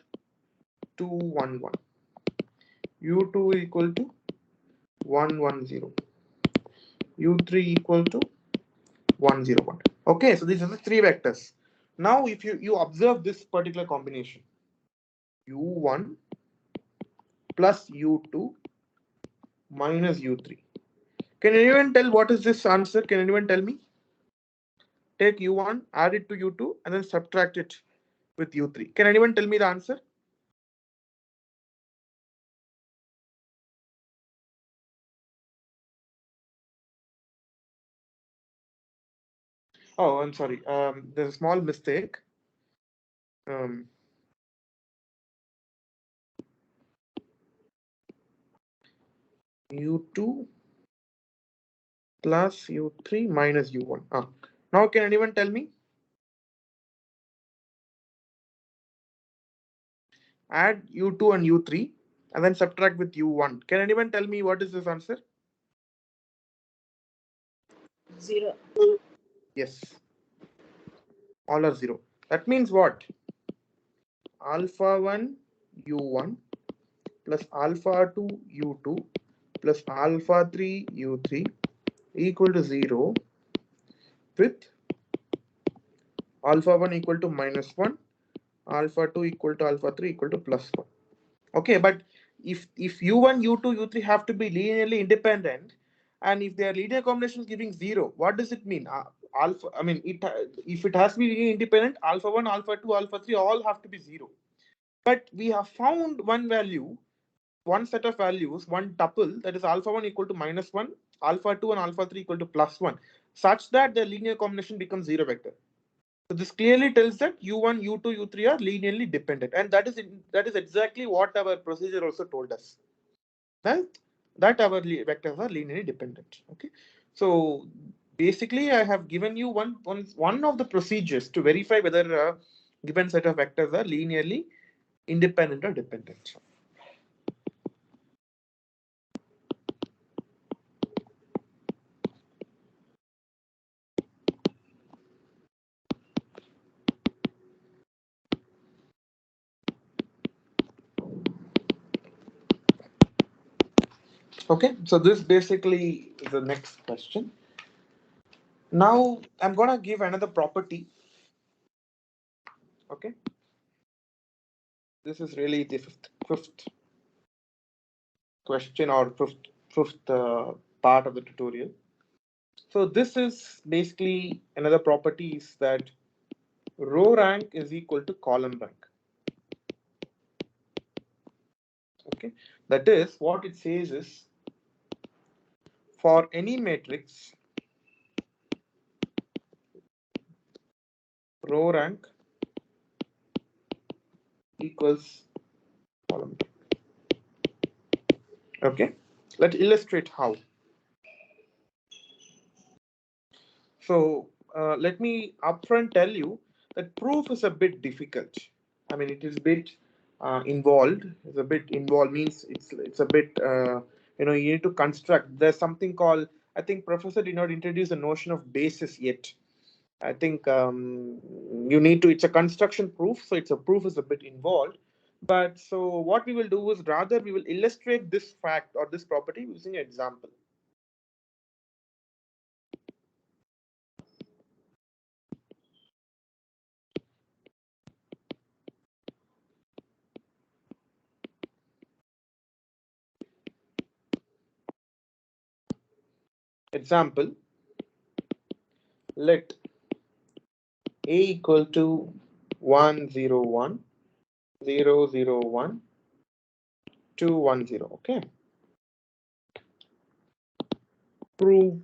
2, 1, 1. U2 equal to 1, 1, 0. U3 equal to 1, 0, 1. Okay, so these are the three vectors. Now, if you observe this particular combination, u1 plus u2 minus u3. Can anyone tell what is this answer? Can anyone tell me? Take u1, add it to u2, and then subtract it with u3. Can anyone tell me the answer? Oh, I'm sorry. There's a small mistake. U2 plus u3 minus u1. Now, can anyone tell me? Add u2 and u3 and then subtract with u1. Can anyone tell me what is this answer? 0. Yes. All are 0. That means what? Alpha 1 u1 plus alpha 2 u2 plus alpha 3 u3 equal to 0 with alpha 1 equal to -1, alpha 2 equal to alpha 3 equal to +1. Okay, but if u1, u2, u3 have to be linearly independent, and if their linear combinations giving 0, what does it mean? Alpha, I mean, if it has to be linearly independent, alpha 1, alpha 2, alpha 3 all have to be 0. But we have found one value, one set of values, one tuple, that is alpha 1 equal to -1, alpha 2 and alpha 3 equal to +1, such that the linear combination becomes 0 vector. So this clearly tells that u1, u2, u3 are linearly dependent, and that is exactly what our procedure also told us. That our vectors are linearly dependent. Okay, so basically I have given you one of the procedures to verify whether a given set of vectors are linearly independent or dependent. Okay, so this basically is the next question. Now I'm gonna give another property. Okay, this is really the fifth question or fifth part of the tutorial. So this is basically another property is that row rank is equal to column rank. Okay, that is what it says is for any matrix, row rank equals column rank. Okay, let's illustrate how. So let me upfront tell you that proof is a bit difficult. I mean, it is a bit involved. It's a bit involved means it's a bit you need to construct. There's something called, I think Professor did not introduce the notion of basis yet. I think you need to. It's a construction proof, so it's a proof is a bit involved. But so what we will do is rather we will illustrate this fact or this property using an example. Example, let A equal to 1 0 1 0 0 1 2 1 0. Okay. Prove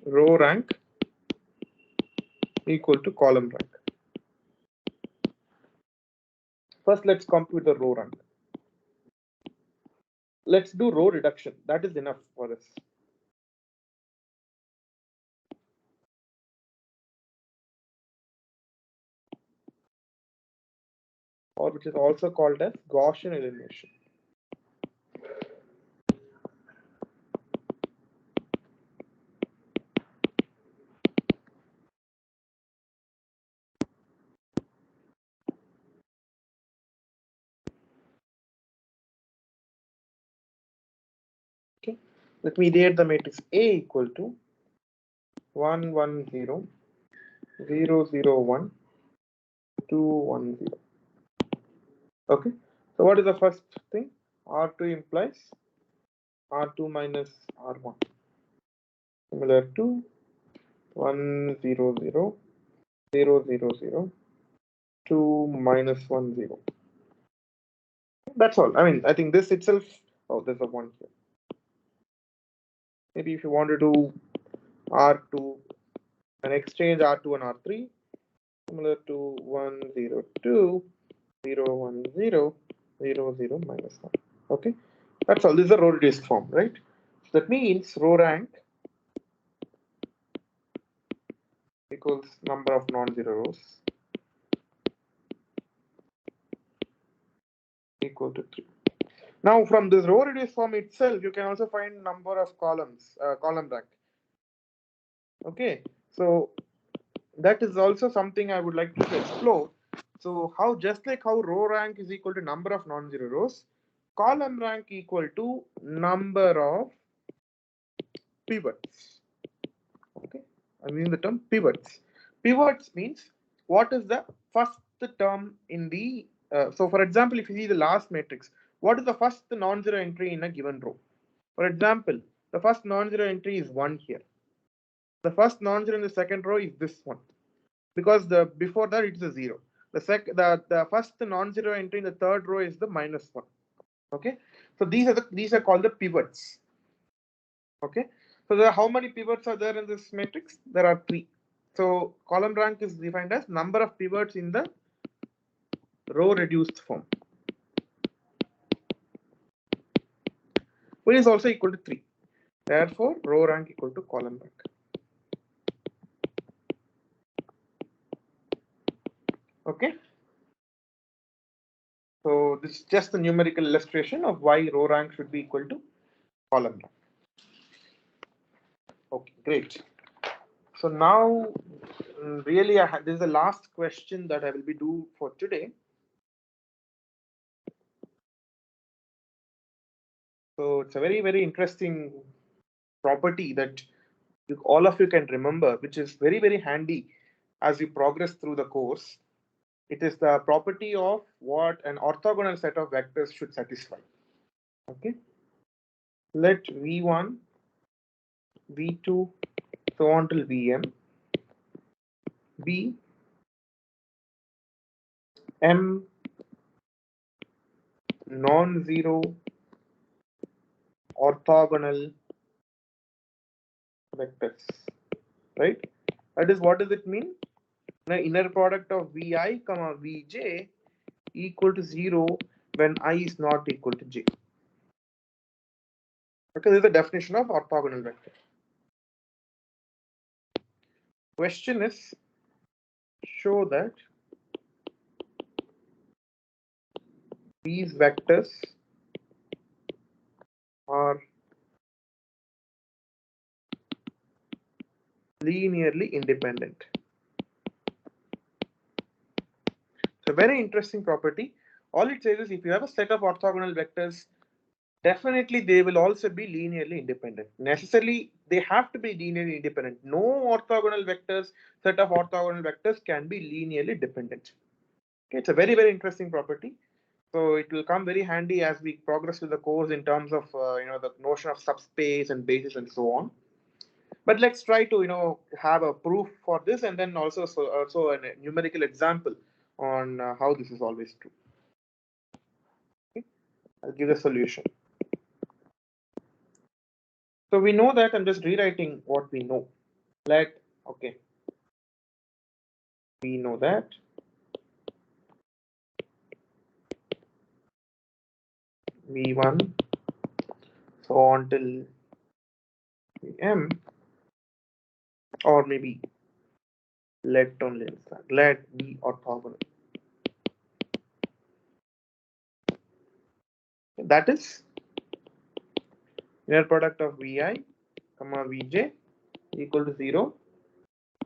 row rank equal to column rank. First, let's compute the row rank. Let's do row reduction. That is enough for us. Or which is also called as Gaussian elimination. Okay, let me read the matrix A equal to 1 1 0 0, 0, 1, 2, 1, 0. Okay. So what is the first thing? R2 implies R2 minus R1. Similar to 1, 0, 0, 0, 0, 0, 2 minus 1, 0. That's all. I mean, I think this itself. Oh, there's a 1 here. Maybe if you want to do R2, an exchange R2 and R3, similar to 1, 0, 2, 0, 1, 0, 0, 0, minus 1. Okay, that's all. This is a row reduced form, right? So that means row rank equals number of non-zero rows equal to 3. Now, from this row reduced form itself, you can also find number of columns, column rank. Okay, so that is also something I would like to explore. So how, just like how row rank is equal to number of non-zero rows, column rank equal to number of pivots. Okay, I'm using the term pivots. Pivots means what is the first term in the so for example, if you see the last matrix, what is the first non-zero entry in a given row? For example, the first non-zero entry is 1 here. The first non-zero in the second row is this one, because the before that it's a 0. The first non-zero entry in the third row is the -1. Okay, so these are called the pivots. Okay, so how many pivots are there in this matrix? There are 3. So column rank is defined as number of pivots in the row reduced form, which is also equal to 3. Therefore, row rank equal to column rank. Okay. So this is just a numerical illustration of why row rank should be equal to column rank. Okay, great. So now, really, this is the last question that I will be do for today. So it's a very, very interesting property that all of you can remember, which is very, very handy as you progress through the course. It is the property of what an orthogonal set of vectors should satisfy. Okay. Let V1, V2, so on till Vm be M non-zero orthogonal vectors, right? That is, what does it mean? The inner product of Vi comma Vj equal to 0 when I is not equal to j. Okay, this is the definition of orthogonal vector. Question is, show that these vectors are linearly independent. It's a very interesting property. All it says is if you have a set of orthogonal vectors, definitely they will also be linearly independent. Necessarily, they have to be linearly independent. No orthogonal vectors, set of orthogonal vectors can be linearly dependent. Okay, it's a very, very interesting property. So it will come very handy as we progress with the course in terms of the notion of subspace and basis and so on. But let's try to have a proof for this, and then also a numerical example on how this is always true. Okay. I'll give the solution. So we know that I'm just rewriting what we know. Okay. We know that V1 so on till M, or maybe let be orthogonal. That is inner product of Vi comma Vj equal to 0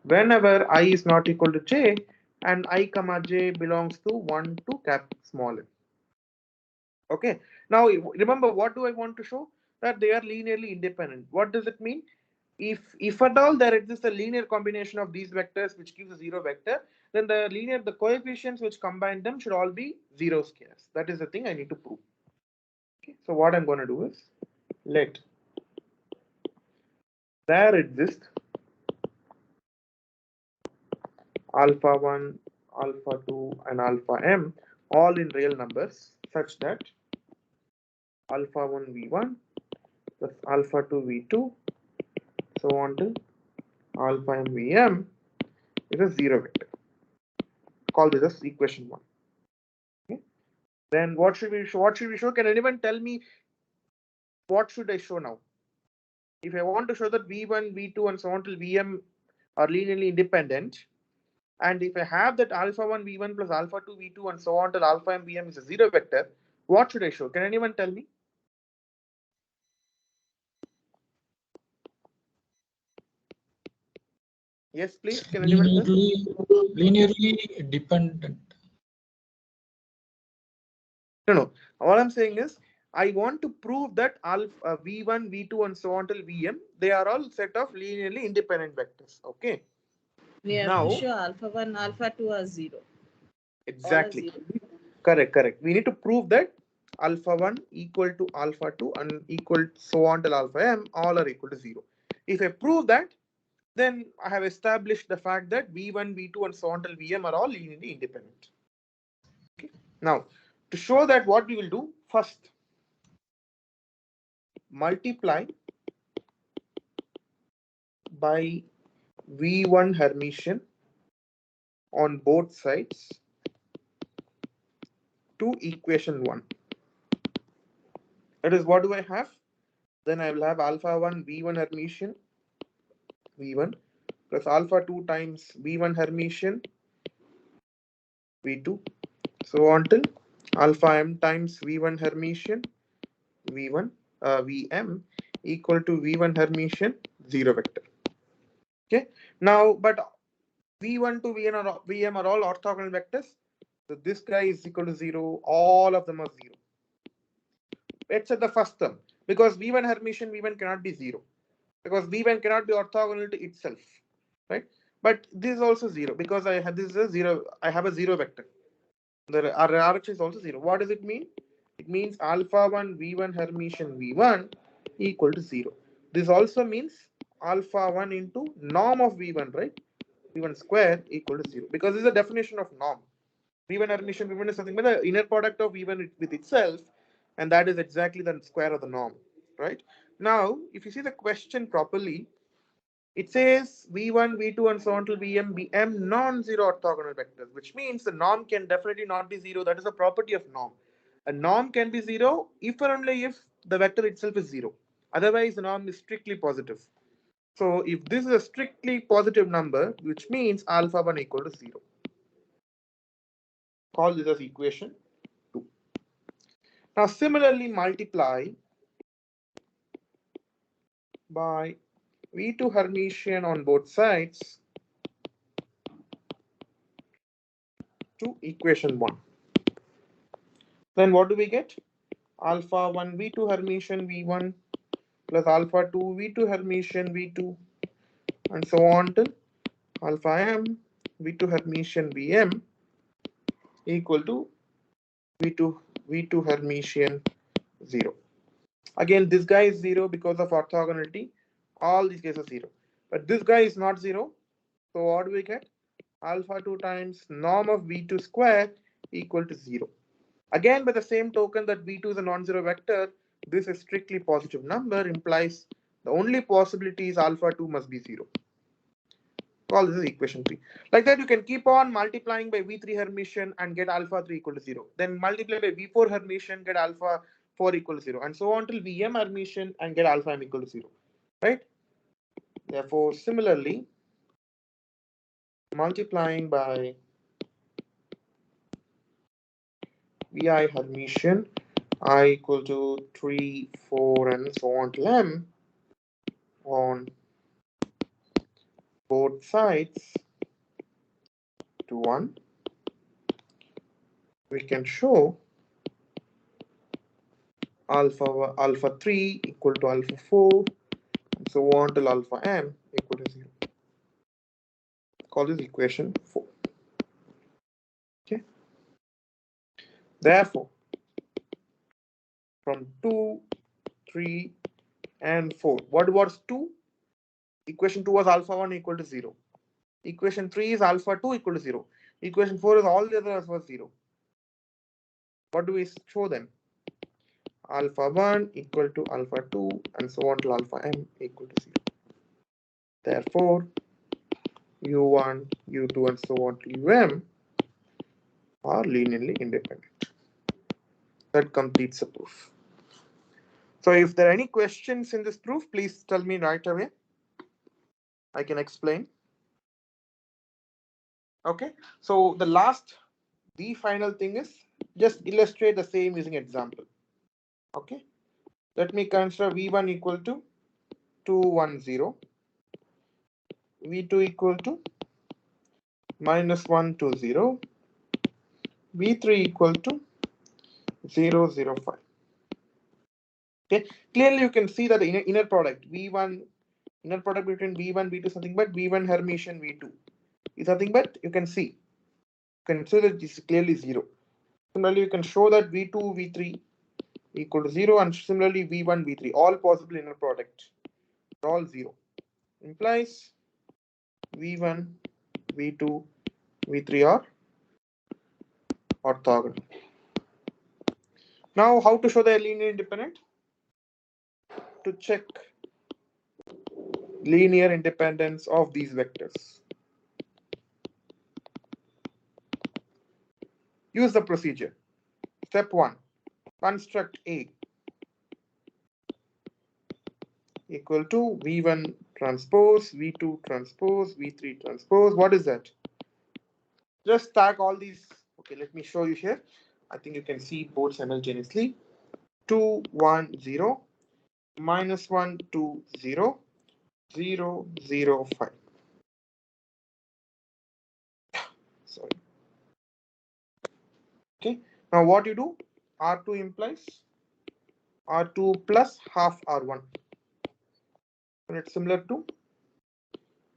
whenever I is not equal to j and I comma j belongs to 1 to cap small m. Okay. Now remember, what do I want to show? That they are linearly independent. What does it mean? If at all there exists a linear combination of these vectors which gives a zero vector, then the coefficients which combine them should all be zero squares. That is the thing I need to prove. Okay, so what I'm going to do is let there exist alpha 1, alpha 2, and alpha m all in real numbers such that alpha 1 v1 plus alpha 2 v2 so on to alpha m vm is a zero vector. Call this as equation 1. Okay. Then what should we show? What should we show? Can anyone tell me what should I show now? If I want to show that v1, v2, and so on till vm are linearly independent, and if I have that alpha 1 v1 plus alpha 2 v2 and so on till alpha m vm is a zero vector, what should I show? Can anyone tell me? Yes, please. Can anyone tell? Linearly dependent. No. All I'm saying is I want to prove that alpha v1, v2, and so on till vm, they are all set of linearly independent vectors. Okay. We have Now, to show alpha 1, alpha 2 are 0. exactly. All are 0. Correct. We need to prove that alpha 1 equal to alpha 2 and equal so on till alpha m all are equal to 0. If I prove that, then I have established the fact that v1, v2, and so on till vm are all linearly independent. Okay. Now, to show that, what we will do first, multiply by v1 Hermitian on both sides to equation 1. That is, what do I have? Then I will have alpha 1 v1 Hermitian v1 plus alpha 2 times v1 Hermitian v2 so on till alpha m times v1 Hermitian v1 vm equal to v1 Hermitian zero vector. Okay. Now, but v1 to vm are all orthogonal vectors. So this guy is equal to 0. All of them are 0. Except the first term, because v1 Hermitian v1 cannot be 0, because v1 cannot be orthogonal to itself, right? But this is also 0 because I have this is a 0. I have a 0 vector. The RHS is also 0. What does it mean? It means alpha 1 v1 Hermitian v1 equal to 0. This also means alpha 1 into norm of v1, right? v1 square equal to 0, because this is a definition of norm. v1 Hermitian v1 is something with the inner product of v1 with itself, and that is exactly the square of the norm, right? Now, if you see the question properly, it says v1, v2, and so on till vm, vm non-zero orthogonal vectors, which means the norm can definitely not be 0. That is a property of norm. A norm can be 0 if and only if the vector itself is 0. Otherwise, the norm is strictly positive. So if this is a strictly positive number, which means alpha 1 equal to 0. Call this as equation 2. Now, similarly, multiply by v2 Hermitian on both sides to equation 1. Then what do we get? Alpha 1 v2 Hermitian v1 plus alpha 2 v2 Hermitian v2 and so on till alpha m v2 Hermitian vm equal to v2 Hermitian 0. Again, this guy is 0 because of orthogonality. All these guys are 0. But this guy is not 0. So what do we get? Alpha 2 times norm of v2 square equal to 0. Again, by the same token that v2 is a non-zero vector, this is strictly positive number, implies the only possibility is alpha 2 must be 0. Call this is equation 3. Like that, you can keep on multiplying by v3 Hermitian and get alpha 3 equal to 0. Then multiply by v4 Hermitian, get alpha 4 equal to 0. And so on till vm Hermitian and get alpha m equal to 0. Right? Therefore, similarly, multiplying by vi Hermitian I equal to 3, 4, and so on till m on both sides to 1, we can show alpha 3 equal to alpha 4 so on till alpha m equal to 0. Call this equation 4. Okay. Therefore, from 2, 3, and 4. What was 2? Equation 2 was alpha 1 equal to 0. Equation 3 is alpha 2 equal to 0. Equation 4 is all the others was 0. What do we show then? Alpha 1 equal to alpha 2 and so on till alpha m equal to 0. Therefore, u1, u2 and so on till um are linearly independent. That completes the proof. So if there are any questions in this proof, please tell me right away. I can explain. Okay, so the final thing is just illustrate the same using example. Okay, let me consider v1 equal to 210, v2 equal to -120, v3 equal to 005. Okay, clearly you can see that the inner product v1, inner product between v1 v2 something but v1 Hermitian v2 is nothing but you can see that this is clearly 0. Similarly, you can show that v2 v3 equal to 0 and similarly v1 v3 all possible inner product are all 0 implies v1 v2 v3 are orthogonal. Now how to show they are linear independent? To check linear independence of these vectors, use the procedure. Step 1, construct A equal to v1 transpose, v2 transpose, v3 transpose. What is that? Just stack all these. Okay, let me show you here. I think you can see both simultaneously. 2, 1, 0, -1, 2, 0, 0, 0, 5. Sorry. Okay, now what you do? R2 implies R2 plus half R1. And it's similar to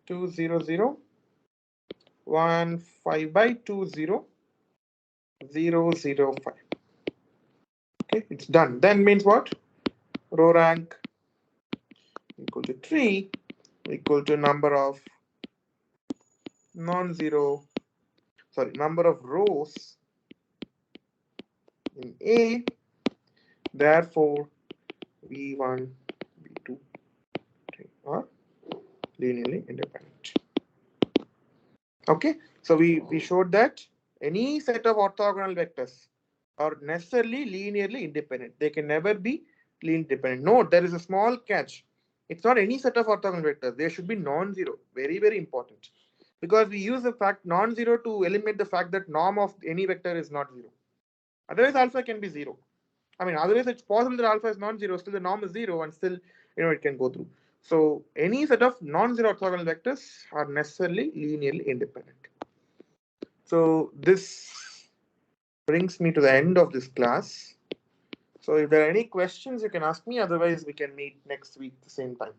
2, 0, 0, 1, 5 by 2, 0, 0, 0, 5. Okay, it's done. Then means what? Row rank equal to 3 equal to number of number of rows in A. Therefore, v1, v2, 3 are linearly independent. Okay, so we showed that any set of orthogonal vectors are necessarily linearly independent. They can never be linearly dependent. Note, there is a small catch. It's not any set of orthogonal vectors. They should be non-zero. Very, very important. Because we use the fact non-zero to eliminate the fact that norm of any vector is not 0. Otherwise, alpha can be 0. I mean, otherwise it's possible that alpha is non-zero, still the norm is 0 and still, it can go through. So any set of non-zero orthogonal vectors are necessarily linearly independent. So this brings me to the end of this class. So if there are any questions, you can ask me. Otherwise, we can meet next week at the same time.